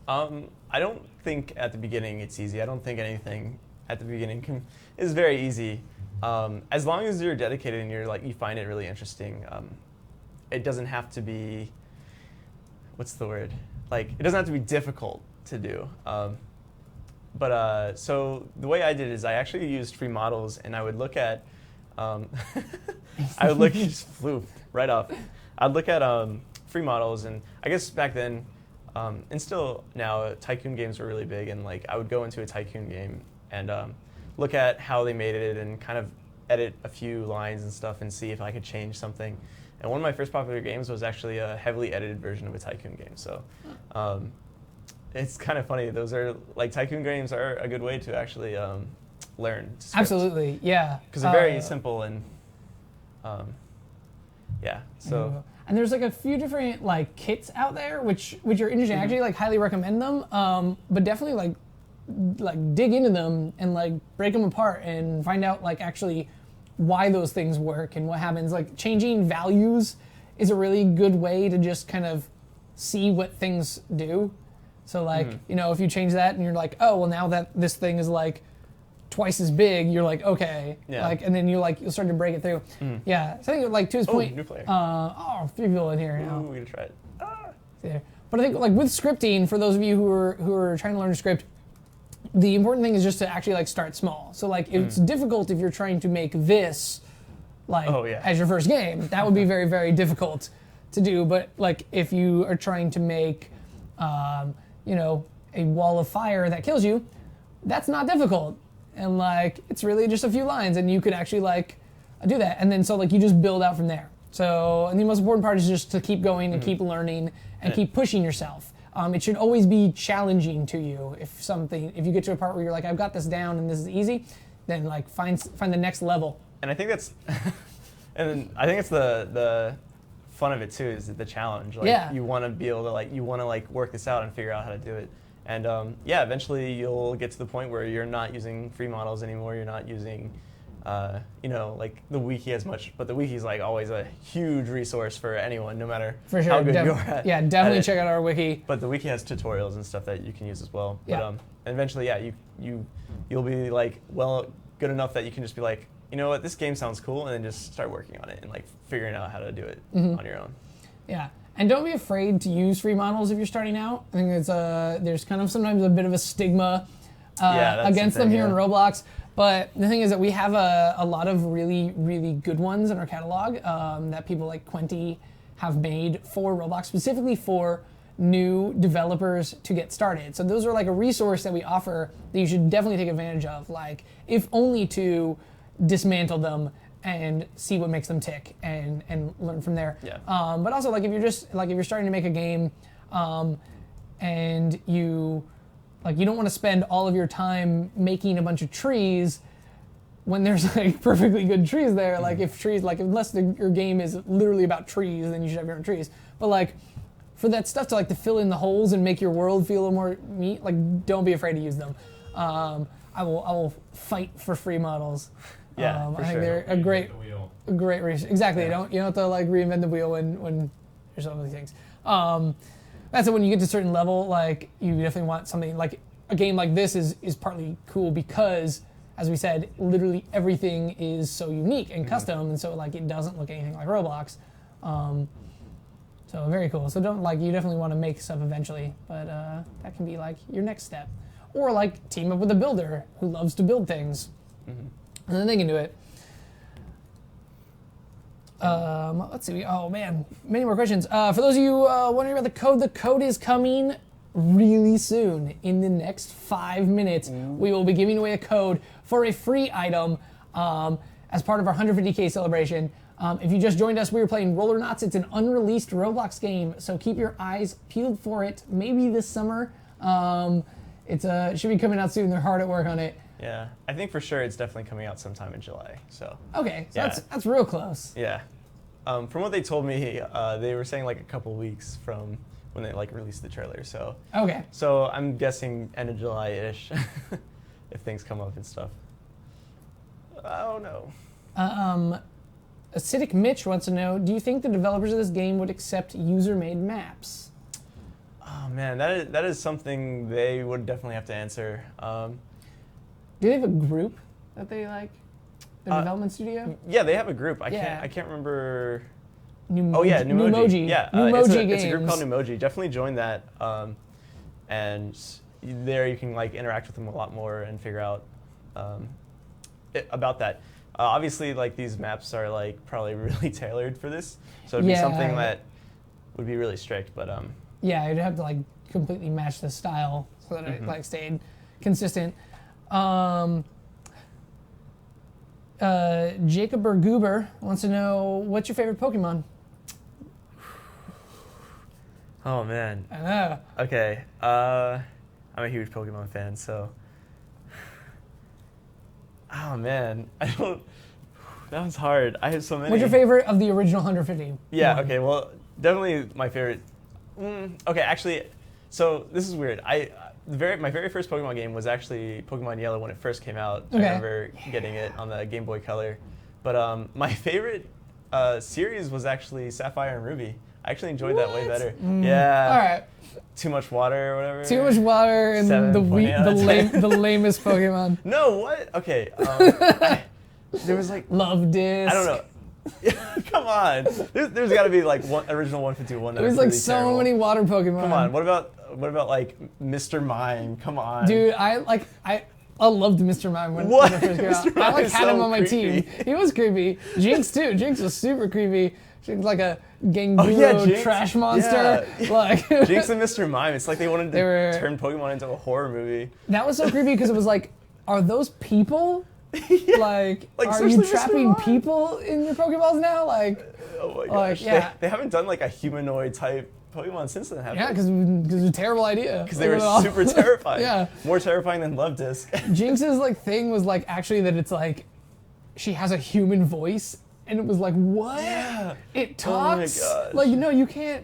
I don't think at the beginning it's easy. I don't think anything at the beginning is very easy. As long as you're dedicated and you find it really interesting, it doesn't have to be, what's the word? Like, it doesn't have to be difficult to do. So the way I did is I actually used free models, and I would look at, he just flew right off. I'd look at free models, and I guess back then, and still now, tycoon games were really big, and like I would go into a tycoon game and look at how they made it and kind of edit a few lines and stuff and see if I could change something. And one of my first popular games was actually a heavily edited version of a tycoon game. So it's kind of funny. Those are like tycoon games are a good way to actually learn to script. Absolutely, yeah. Because they're very simple and yeah. So. And there's like a few different like kits out there, which are interesting. I actually like highly recommend them, but definitely like dig into them and like break them apart and find out like actually why those things work and what happens. Like changing values is a really good way to just kind of see what things do. So like, if you change that and you're like, oh, well now that this thing is like twice as big, you're like, okay. Yeah. Like, and then you'll start to break it through. Yeah. So I think like to his point. New player. 3 people in here now. Ooh, we gotta try it. There. But I think like with scripting, for those of you who are trying to learn to script, the important thing is just to actually like start small. So like it's difficult if you're trying to make this like as your first game. That would be very, very difficult to do. But like if you are trying to make a wall of fire that kills you, that's not difficult. And like it's really just a few lines and you could actually like do that. And then so like you just build out from there. So, and the most important part is just to keep going and keep learning and keep pushing yourself. It should always be challenging to you. If you get to a part where you're like, I've got this down and this is easy, then like find the next level. And I think that's, the fun of it too, is the challenge. Like you want to be able to work this out and figure out how to do it. And eventually you'll get to the point where you're not using free models anymore. You're not using, like the wiki as much. But the wiki is like always a huge resource for anyone, no matter how good you're at. Yeah, definitely check out our wiki. But the wiki has tutorials and stuff that you can use as well. Yeah. But and eventually, you'll be like good enough that you can just be like, you know what, this game sounds cool, and then just start working on it and like figuring out how to do it on your own. Yeah. And don't be afraid to use free models if you're starting out. I think there's kind of sometimes a bit of a stigma against them here in Roblox. But the thing is that we have a lot of really, really good ones in our catalog that people like Quenty have made for Roblox, specifically for new developers to get started. So those are like a resource that we offer that you should definitely take advantage of, like if only to dismantle them and see what makes them tick and learn from there. Yeah. But also like if you're starting to make a game and you don't want to spend all of your time making a bunch of trees when there's like perfectly good trees there. Like if trees, like unless your game is literally about trees, then you should have your own trees. But like for that stuff to fill in the holes and make your world feel a little more neat, like don't be afraid to use them. I will fight for free models. Yeah, I think they're a great resource. Exactly. You don't have to like reinvent the wheel when there's so many things. That's when you get to a certain level, like you definitely want something like a game like this is partly cool because, as we said, literally everything is so unique and custom, and so like it doesn't look anything like Roblox. So very cool. So you definitely want to make stuff eventually, but that can be like your next step, or like team up with a builder who loves to build things. And then they can do it. Let's see. Oh man, many more questions. For those of you wondering about the code is coming really soon. In the next 5 minutes, we will be giving away a code for a free item as part of our 150K celebration. If you just joined us, we were playing Rollernauts. It's an unreleased Roblox game, so keep your eyes peeled for it. Maybe this summer. It should be coming out soon. They're hard at work on it. Yeah, I think for sure it's definitely coming out sometime in July. So. Okay, so yeah. that's real close. Yeah. From what they told me, they were saying like a couple weeks from when they like released the trailer. So. Okay. So I'm guessing end of July-ish, if things come up and stuff. I don't know. Acidic Mitch wants to know: do you think the developers of this game would accept user-made maps? Oh man, that is something they would definitely have to answer. Do they have a group that they like? The development studio? Yeah, they have a group. I can't remember. Numoji. Yeah, it's a group called Numoji. Definitely join that. And there you can like interact with them a lot more and figure out about that. Obviously, like these maps are like probably really tailored for this, so it'd be something that would be really strict. But yeah, you'd have to like completely match the style so that it like stayed consistent. Jacob or Goober wants to know, what's your favorite Pokemon? Oh man. I know. Okay. I'm a huge Pokemon fan, so. Oh man, I don't. That one's hard. I have so many. What's your favorite of the original 150? Yeah. Okay. Well, definitely my favorite. Okay. Actually, so this is weird. My very first Pokemon game was actually Pokemon Yellow when it first came out. Okay. I remember getting it on the Game Boy Color. But my favorite series was actually Sapphire and Ruby. I actually enjoyed that way better. Yeah. All right. Too much water or whatever. Too much water and the lamest Pokemon. No, what? Okay. There was like Love Disc. I don't know. Come on. There's got to be like one original 151. There's like really so terrible. many water Pokemon. Come on. What about like Mr. Mime? Come on. Dude, I loved Mr. Mime when What? it first came out. Mr. Mime I like is had him so on my team. creepy. He was creepy. Jinx too. Jinx was super creepy. She was like a Ganguro Jinx. trash monster. Yeah. Like Jinx and Mr. Mime. It's like they wanted to turn Pokemon into a horror movie. That was so creepy because it was like, are those people? Yeah. Like are especially you Mr. trapping Mime. people in your Pokeballs now? Like, Oh my like gosh. yeah. They haven't done like a humanoid type Pokemon since then, have Yeah, they? because it was a terrible idea. Because they were super terrifying. Yeah. More terrifying than Love Disc. Jinx's like thing was like actually that it's like she has a human voice, and it was like, what? Yeah. It Oh my talks. gosh. Like, no, you can't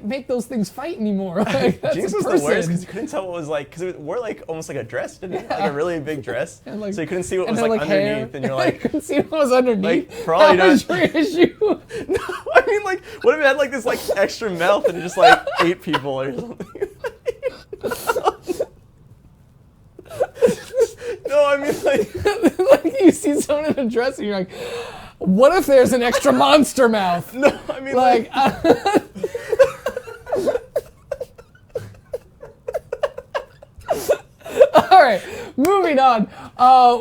make those things fight anymore. Like, that's Jinx a was person. the worst because you couldn't tell what was like, because it wore like almost like a dress, didn't it? Like a really big dress. And, like- so you couldn't see what and was then, like hair. underneath, and you're I like, couldn't see what was underneath. Like, for all you That know- was your issue. no, I mean like, what if it had like this like extra mouth and it just like ate people or something? No, I mean like, Like you see someone in a dress and you're like, what if there's an extra monster mouth? no, I mean Like, all right, moving on.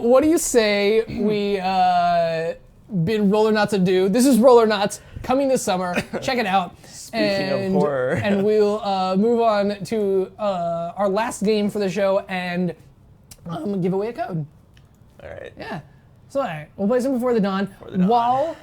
What do you say we bid Rollernauts adieu? This is Rollernauts coming this summer. Check it out. Speaking of horror. And we'll move on to our last game for the show and give away a code. all right. Yeah. So all right, we'll play some Before the Dawn. the Dawn. While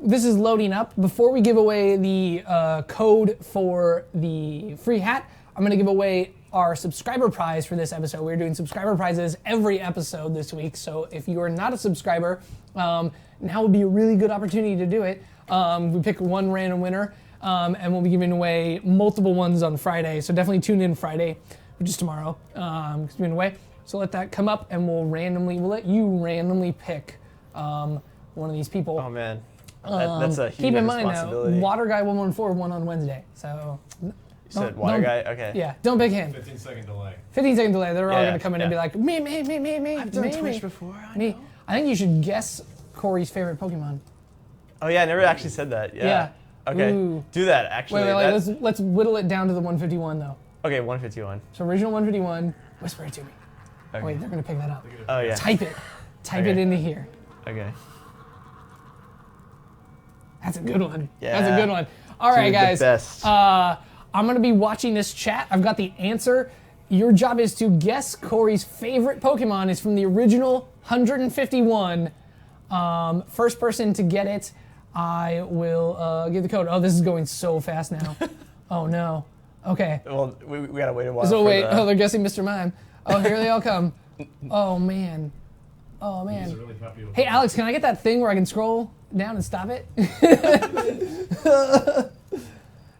this is loading up, before we give away the code for the free hat, I'm going to give away our subscriber prize for this episode. We're doing subscriber prizes every episode this week, so if you are not a subscriber, now would be a really good opportunity to do it. We pick one random winner, and we'll be giving away multiple ones on Friday, so definitely tune in Friday, which is tomorrow, because we're giving away. So let that come up, and we'll let you randomly pick one of these people. Oh man, that's a huge Keep in mind now, responsibility. Water Guy 114 won on Wednesday, so You said Water don't- Guy? Okay. yeah, don't pick him. 15-second delay. 15-second delay. They're all Yeah, going to come in and be yeah. like, me. I've done me, Twitch me, before. I me. know. I think you should guess Corey's favorite Pokemon. Oh yeah, I never actually said that. Yeah. Okay. Ooh. Do that actually. Wait, That- let's whittle it down to the 151 though. Okay, 151. So original 151. Whisper it to me. Okay. Wait, they're going to pick that up. Oh yeah. Type it. Type Okay. it into here. Okay. That's a good one. Yeah. That's a good one. All right, Dude, the guys. best. I'm going to be watching this chat. I've got the answer. Your job is to guess Corey's favorite Pokemon is from the original 151. First person to get it, I will give the code. Oh, this is going so fast now. Oh, no. Okay. Well, we gotta wait a while. So wait, they're guessing Mr. Mime. Oh, here they all come. Oh, man. Oh, These man. are really popular. Hey, Alex, can I get that thing where I can scroll down and stop it?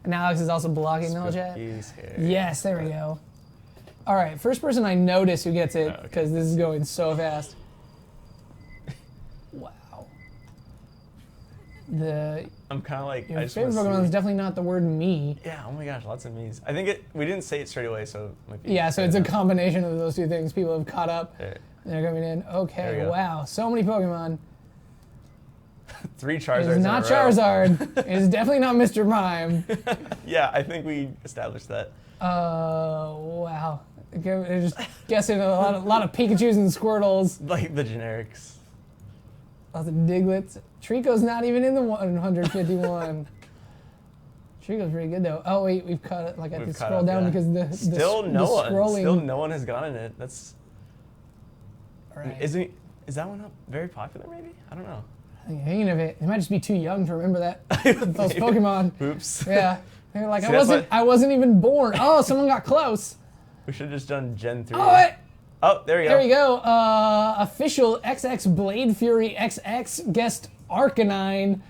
And Alex is also blocking the whole chat. Yes, there we go. All right, first person I notice who gets it, because this is going so fast. Wow. I'm kind of like, Your I just favorite wanna Pokemon see. is definitely not the word me. Yeah, oh my gosh, lots of me's. I think we didn't say it straight away, so it might be. Yeah, so it's a combination of those two things. People have caught up. There. They're coming in. There Okay, we go. wow, so many Pokemon. 3 It Charizards. is not in a row. Charizard. It is definitely not Mr. Mime. Yeah, I think we established that. Wow. They're just guessing a lot of Pikachus and Squirtles. Like the generics. Lots of Diglets. Trico's not even in the 151. Trico's pretty good though. Oh wait, we've cut it. Like I We've can caught scroll up, down yeah. because the Still no the one. scrolling. Still no one has gotten it. That's. Right. Is that one up very popular? Maybe I don't know. I'm thinking of it. They might just be too young to remember that. Those Pokemon. Oops. Yeah. They're like, See, that's I wasn't even born. Oh, someone got close. We should have just done Gen 3. Oh, wait. Oh, there we go. There we go. Official XX Blade Fury XX guest Arcanine.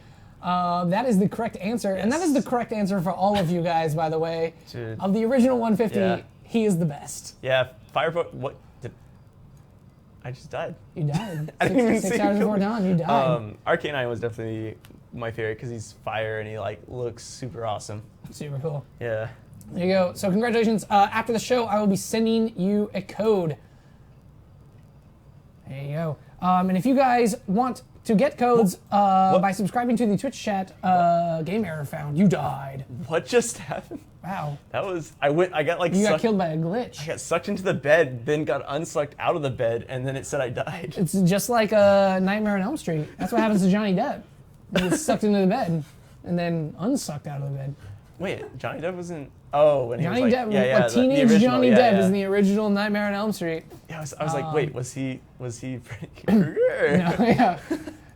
That is the correct answer. And that is the correct answer for all of you guys, by the way. Dude. Of the original 150, Yeah. he is the best. Yeah, what? I just died. You died. I didn't even see 6 it hours before coming. dawn, you died. Arcanine was definitely my favorite because he's fire and he like looks super awesome. Super cool. Yeah. There you go. So congratulations. After the show, I will be sending you a code. There you go. And if you guys want to get codes by subscribing to the Twitch chat, game error found. You died. What just happened? Wow. That was I got like You got sucked, killed by a I glitch. got sucked into the bed, then got unsucked out of the bed, and then it said I died. It's just like a Nightmare on Elm Street. That's what happens to Johnny Depp. He gets sucked into the bed and then unsucked out of the bed. Wait, Johnny Depp wasn't. Oh, when he Johnny was like, Depp, yeah, a teenage original, Johnny yeah, Depp yeah. is in the original Nightmare on Elm Street. Yeah, I was like, wait, was he Freddy Krueger? No, yeah.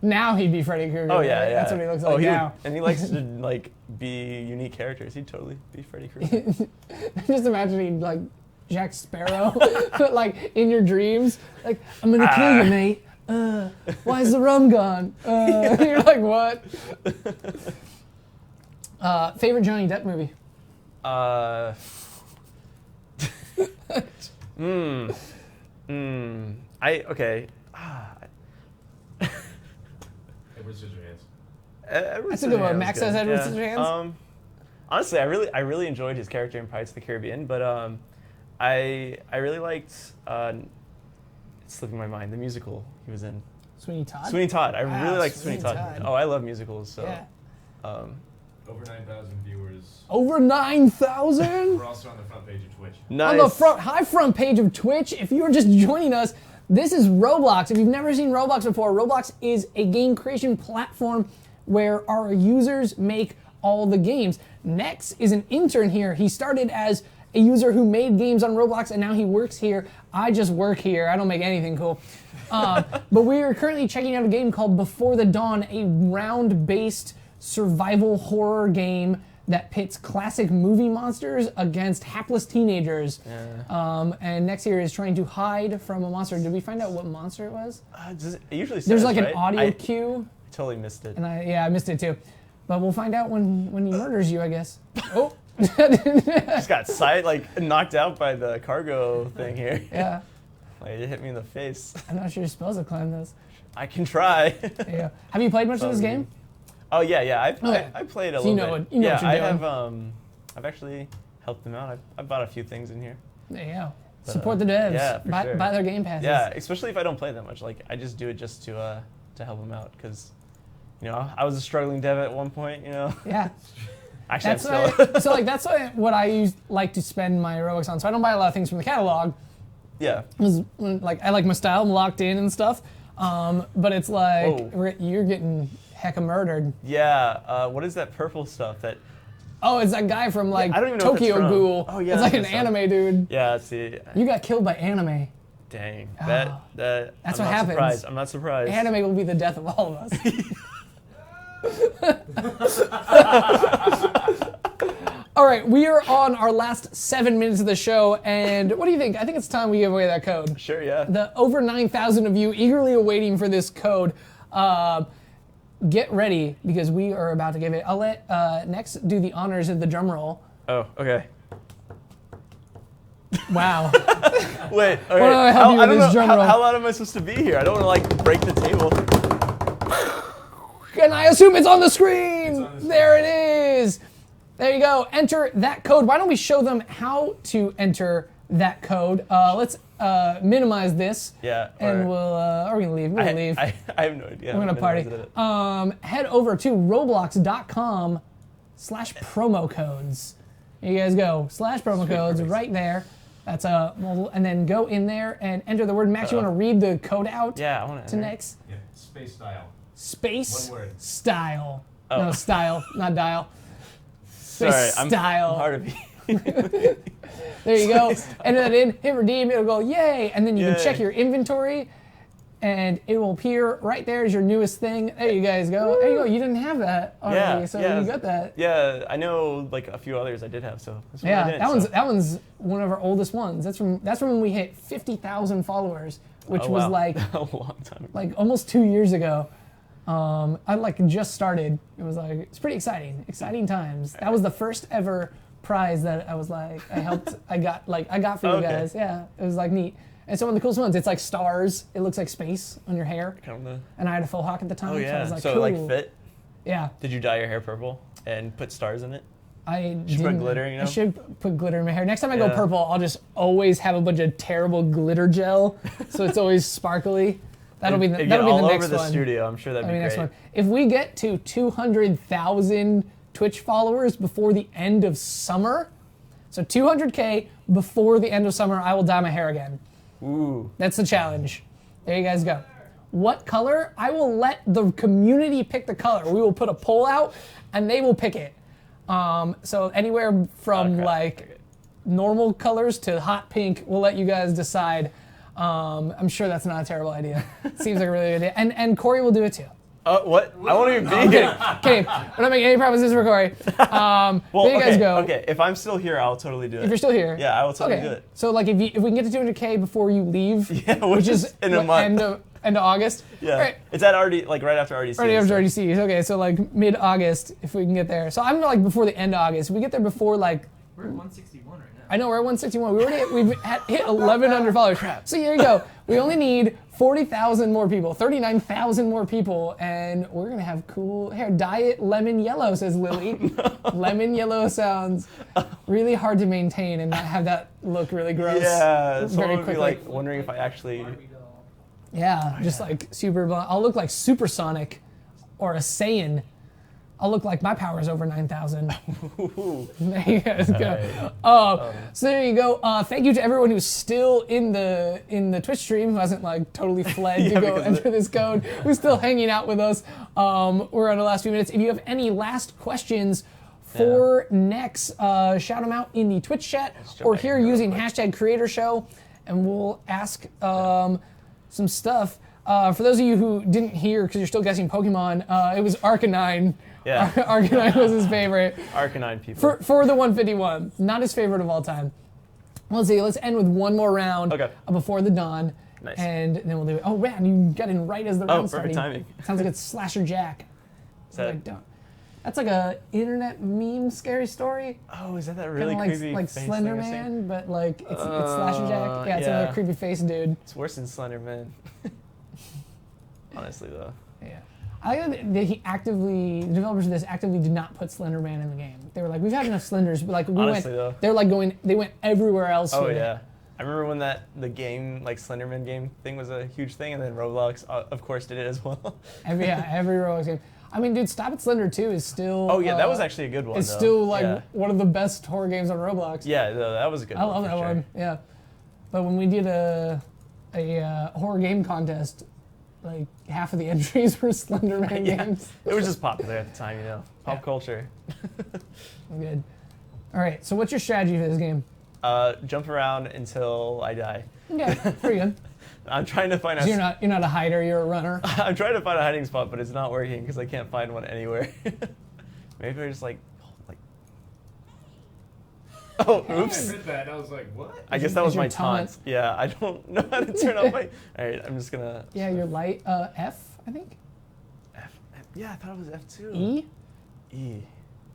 Now he'd be Freddy Krueger. Oh yeah, right? yeah. That's what he looks like he now. and he likes to like be unique characters. He'd totally be Freddy Krueger. Just imagining like Jack Sparrow, like in your dreams, like I'm gonna kill you, mate. Why is the rum gone? You're like, what? Favorite Johnny Depp movie? Okay. Edward Scissorhands. That's a good one. Max says Edward Scissorhands. Honestly, I really enjoyed his character in Pirates of the Caribbean, but I really liked. It's slipping my mind. The musical he was in. Sweeney Todd. Sweeney Todd. I Wow, really liked Sweeney Sweeney Todd. Todd. Oh, I love musicals. So. Yeah. Over 9,000 viewers. Over 9,000? We're also on the front page of Twitch. Nice. On the front page of Twitch. If you're just joining us, this is Roblox. If you've never seen Roblox before, Roblox is a game creation platform where our users make all the games. Nexx is an intern here. He started as a user who made games on Roblox, and now he works here. I just work here. I don't make anything cool. But we are currently checking out a game called Before the Dawn, a round-based survival horror game that pits classic movie monsters against hapless teenagers. Yeah. And Nexx here is trying to hide from a monster. Did we find out what monster it was? It usually says, There's like right? an audio I cue, totally missed it. and I missed it too. But we'll find out when he murders you, I guess. Oh. Just got knocked out by the cargo thing here. Yeah. Like it hit me in the face. I'm not sure you're supposed to climb those. I can try. There you go. Have you played much of this game? Oh yeah. Okay. I played a So you little know bit. what you're I doing. have. I've actually helped them out. I bought a few things in here. There you go. Support the devs. yeah, for buy, sure. buy their game passes. Yeah, especially if I don't play that much. Like I just do it just to help them out because, I was a struggling dev at one point. Yeah. Actually, That's I'm still. why, so like that's what I like to spend my Robux on. So I don't buy a lot of things from the catalog. Yeah. 'Cause, like I like my style, I'm locked in and stuff. But it's like Whoa. you're getting hecka murdered. Yeah. What is that purple stuff? That. Oh, it's that guy from like I don't even know Tokyo what it's from. Ghoul. Oh yeah. It's like an that's anime dude. Yeah. See. You got killed by anime. Dang. Oh, That's what not happens. Surprised. I'm not surprised. Anime will be the death of all of us. All right, we are on our last 7 minutes of the show, and what do you think? I think it's time we give away that code. Sure. Yeah. The over 9,000 of you eagerly awaiting for this code. Get ready, because we are about to give it. I'll let Nexx do the honors of the drum roll. Oh. Okay. Wow. Wait. Okay. Why don't I help you with don't this know drum roll? how loud am I supposed to be here? I don't want to like break the table. And I assume it's on the screen. on the screen. There it is. There you go. Enter that code. Why don't we show them how to enter that code? Let's minimize this. Yeah. And we'll, are we going to leave? We're going to leave. I have no idea. We're going to party. Head over to roblox.com/promo codes. Here you guys go. /promo codes right there. That's and then go in there and enter the word. Max, you want to read the code out Yeah, I want to Nexx? Yeah, space style. Space One word. style. Oh. No, style, not dial. Space Sorry, I'm style. hard of you. There you go. Enter that in, hit redeem, it'll go yay, and then you can Yay. check your inventory, and it will appear right there as your newest thing. There you guys go. There you go. You didn't have that already, Yeah, so yeah. you got that. Yeah, I know like a few others I did have, so this one I Yeah, didn't, that one's one of our oldest ones. That's from when we hit 50,000 followers, which Oh, was wow. like a long time ago. like almost 2 years ago. I like just started. It was like, it's pretty exciting times. That was the first ever prize that I was like, I got for you Okay. guys. Yeah, it was like neat. And so one of the coolest ones, it's like stars. It looks like space on your hair. Kind of. And I had a faux hawk at the time, Oh so I yeah. was like, So cool. it like fit. Yeah, Did you dye your hair purple and put stars in it? I should put didn't- glitter, you know? I should put glitter in my hair. Next time I go Yeah. purple, I'll just always have a bunch of terrible glitter gel, so it's always sparkly. That'll be the It'd get that'll be all the over next the one. studio. I'm sure that'd I be mean, great. next one. If we get to 200,000 Twitch followers before the end of summer, so 200K before the end of summer, I will dye my hair again. Ooh. That's the challenge. There you guys go. What color? I will let the community pick the color. We will put a poll out, and they will pick it. So anywhere from Okay. like normal colors to hot pink, we'll let you guys decide. I'm sure that's not a terrible idea. Seems like a really good idea. And Corey will do it too. What? I won't even be here. Okay, we're not making any promises for Corey. Well, there you okay, guys go. okay. If I'm still here, I'll totally do it. If you're still here. Yeah, I will totally do it. So like if we can get to 200K before you leave, Yeah, which is in a what, month. end of August. Yeah. All right. It's at already like right after RDC. Already after so- RDCs. Okay, so like mid-August if we can get there. So I'm like before the end of August. If we get there before like, We're at 161 right now. I know we're at 161. We've hit 1,100 followers. So here you go. We only need 40,000 more people, 39,000 more people, and we're gonna have cool hair. Dye it lemon yellow, says Lily. Lemon yellow sounds really hard to maintain and not have that look really gross. Yeah, very someone would be quickly. like wondering if I actually. Barbie doll. Yeah, just like super blonde. I'll look like Supersonic or a Saiyan. I'll look like my power's over 9,000. There you guys go. So there you go. Thank you to everyone who's still in the Twitch stream, who hasn't like totally fled to Yeah, go because enter this code, who's still hanging out with us. We're on the last few minutes. If you have any last questions for Nexx, shout them out in the Twitch chat jump or back here in real using quick. #CreatorShow, and we'll ask some stuff. For those of you who didn't hear, because you're still guessing Pokemon, it was Arcanine. Yeah. Arcanine was his favorite. Arcanine people. For the 151, not his favorite of all time. Let's see, let's end with one more round Okay. before the dawn. Nice. And then we'll do it. Oh man, you got in right as the round perfect started. timing. Sounds like it's Slasher Jack. Is that- That's like a internet meme scary story. Oh, is that really Kinda creepy like face Slender thing I've seen? Man, but like it's Slasher Jack. Yeah, it's another yeah. creepy face dude. It's worse than Slender Man. Honestly, though. Yeah. I like that the developers of this actively did not put Slender Man in the game. They were like, we've had enough Slenders, but like Honestly, though. they're like they went everywhere else Oh with it. yeah. I remember when the game, like Slenderman game thing was a huge thing, and then Roblox, of course, did it as well. Every Roblox game. I mean, dude, Stop It Slender 2 is still. Oh yeah, that was actually a good one. It's though. still like Yeah. one of the best horror games on Roblox. Yeah, that was a good I one. love for that sure. one. Yeah, but when we did a horror game contest like half of the entries were Slenderman games. It was just popular at the time, you know. Pop culture. Good. All right, so what's your strategy for this game? Jump around until I die. Okay, pretty good. I'm trying to find So you're not a hider, you're a runner. I'm trying to find a hiding spot, but it's not working because I can't find one anywhere. Maybe I just like. Oh, oops. I heard that. I was like, what? I guess that was your my taunt. Yeah, I don't know how to turn off my. All right, I'm just gonna. Yeah, your light F, I think. F. Yeah, I thought it was F2. E, E.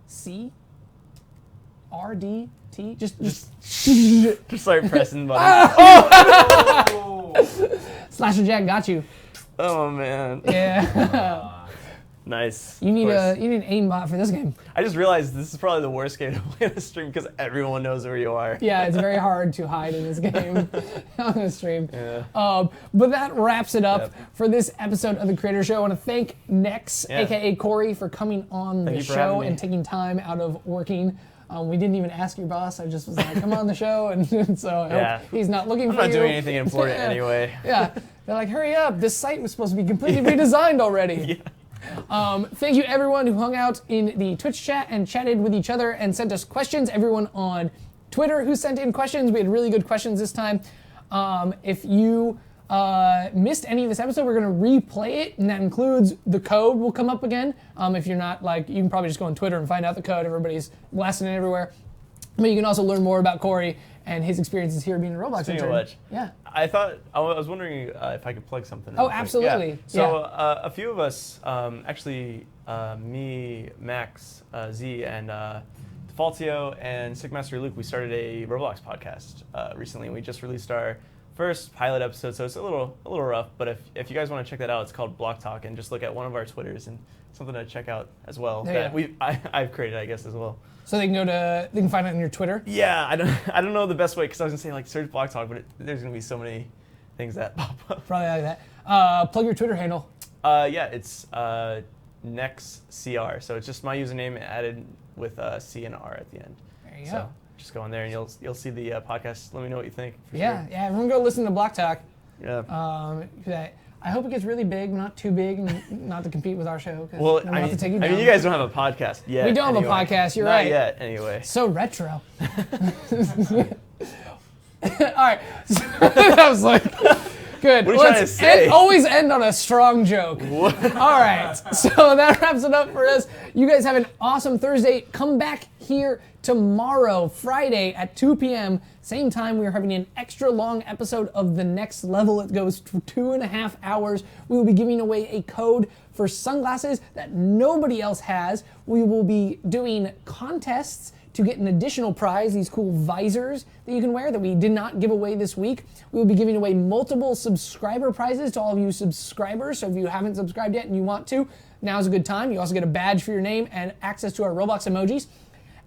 C, R, D, T. Just start pressing buttons. Oh! Slasher Jack got you. Oh man. Yeah. Nice. You need an aimbot for this game. I just realized this is probably the worst game to play on a stream because everyone knows where you are. Yeah, it's very hard to hide in this game on the stream. Yeah. But that wraps it up for this episode of The Creator Show. I want to thank Nexx, aka Corey, for coming on the show and taking time out of working. We didn't even ask your boss. I just was like, come on the show. And so I hope he's not looking for you. I'm not doing anything important anyway. Yeah. They're like, hurry up. This site was supposed to be completely redesigned already. Yeah. Thank you everyone who hung out in the Twitch chat and chatted with each other and sent us questions. Everyone on Twitter who sent in questions. We had really good questions this time. If you missed any of this episode, we're going to replay it, and that includes the code will come up again. If you're not you can probably just go on Twitter and find out the code. Everybody's blasting it everywhere. But you can also learn more about Corey and his experiences here being a Roblox Speaking intern. of which, Yeah. I was wondering if I could plug something. Oh, real quick. absolutely. Yeah. So a few of us, actually, me, Max, Z, and Defaultio and Sickmaster Luke, we started a Roblox podcast recently. We just released our first pilot episode, so it's a little rough. But if you guys want to check that out, it's called Block Talk, and just look at one of our Twitters and something to check out as well that I've created, I guess, as well. So they can find it on your Twitter? Yeah, I don't know the best way because I was gonna say search Block Talk, but there's gonna be so many things that pop up. Probably like that. Plug your Twitter handle. Yeah, it's NexxCR. So it's just my username added with C and R at the end. There you go. So just go in there and you'll see the podcast. Let me know what you think. Yeah, everyone go listen to Block Talk. Yeah. I hope it gets really big, not too big, and not to compete with our show. Well, we'll have to take you down. I mean, you guys don't have a podcast yet. We don't have a podcast. You're right. Not yet, anyway. So retro. All right. So, that was like good. What are you trying to say? Always end on a strong joke. What? All right. So that wraps it up for us. You guys have an awesome Thursday. Come back here tomorrow, Friday at 2 p.m. Same time, we are having an extra long episode of The Next Level. It goes for 2.5 hours. We will be giving away a code for sunglasses that nobody else has. We will be doing contests to get an additional prize, these cool visors that you can wear that we did not give away this week. We will be giving away multiple subscriber prizes to all of you subscribers. So if you haven't subscribed yet and you want to, now's a good time. You also get a badge for your name and access to our Roblox emojis.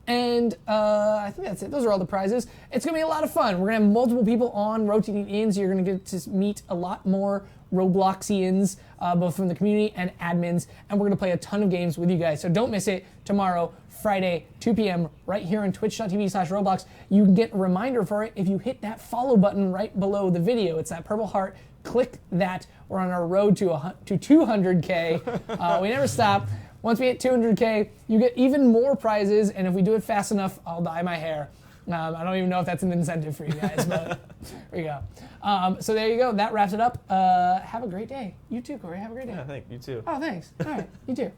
And I think that's it. Those are all the prizes. It's going to be a lot of fun. We're going to have multiple people on rotating in, so you're going to get to meet a lot more Robloxians, both from the community and admins. And we're going to play a ton of games with you guys. So don't miss it tomorrow, Friday, 2 p.m., right here on twitch.tv/Roblox. You can get a reminder for it if you hit that follow button right below the video. It's that purple heart. Click that. We're on our road to 200K. We never stop. Once we hit 200K, you get even more prizes, and if we do it fast enough, I'll dye my hair. I don't even know if that's an incentive for you guys, but there you go. So there you go. That wraps it up. Have a great day. You too, Corey. Have a great day. Yeah, thank you too. Oh, thanks. All right. You too.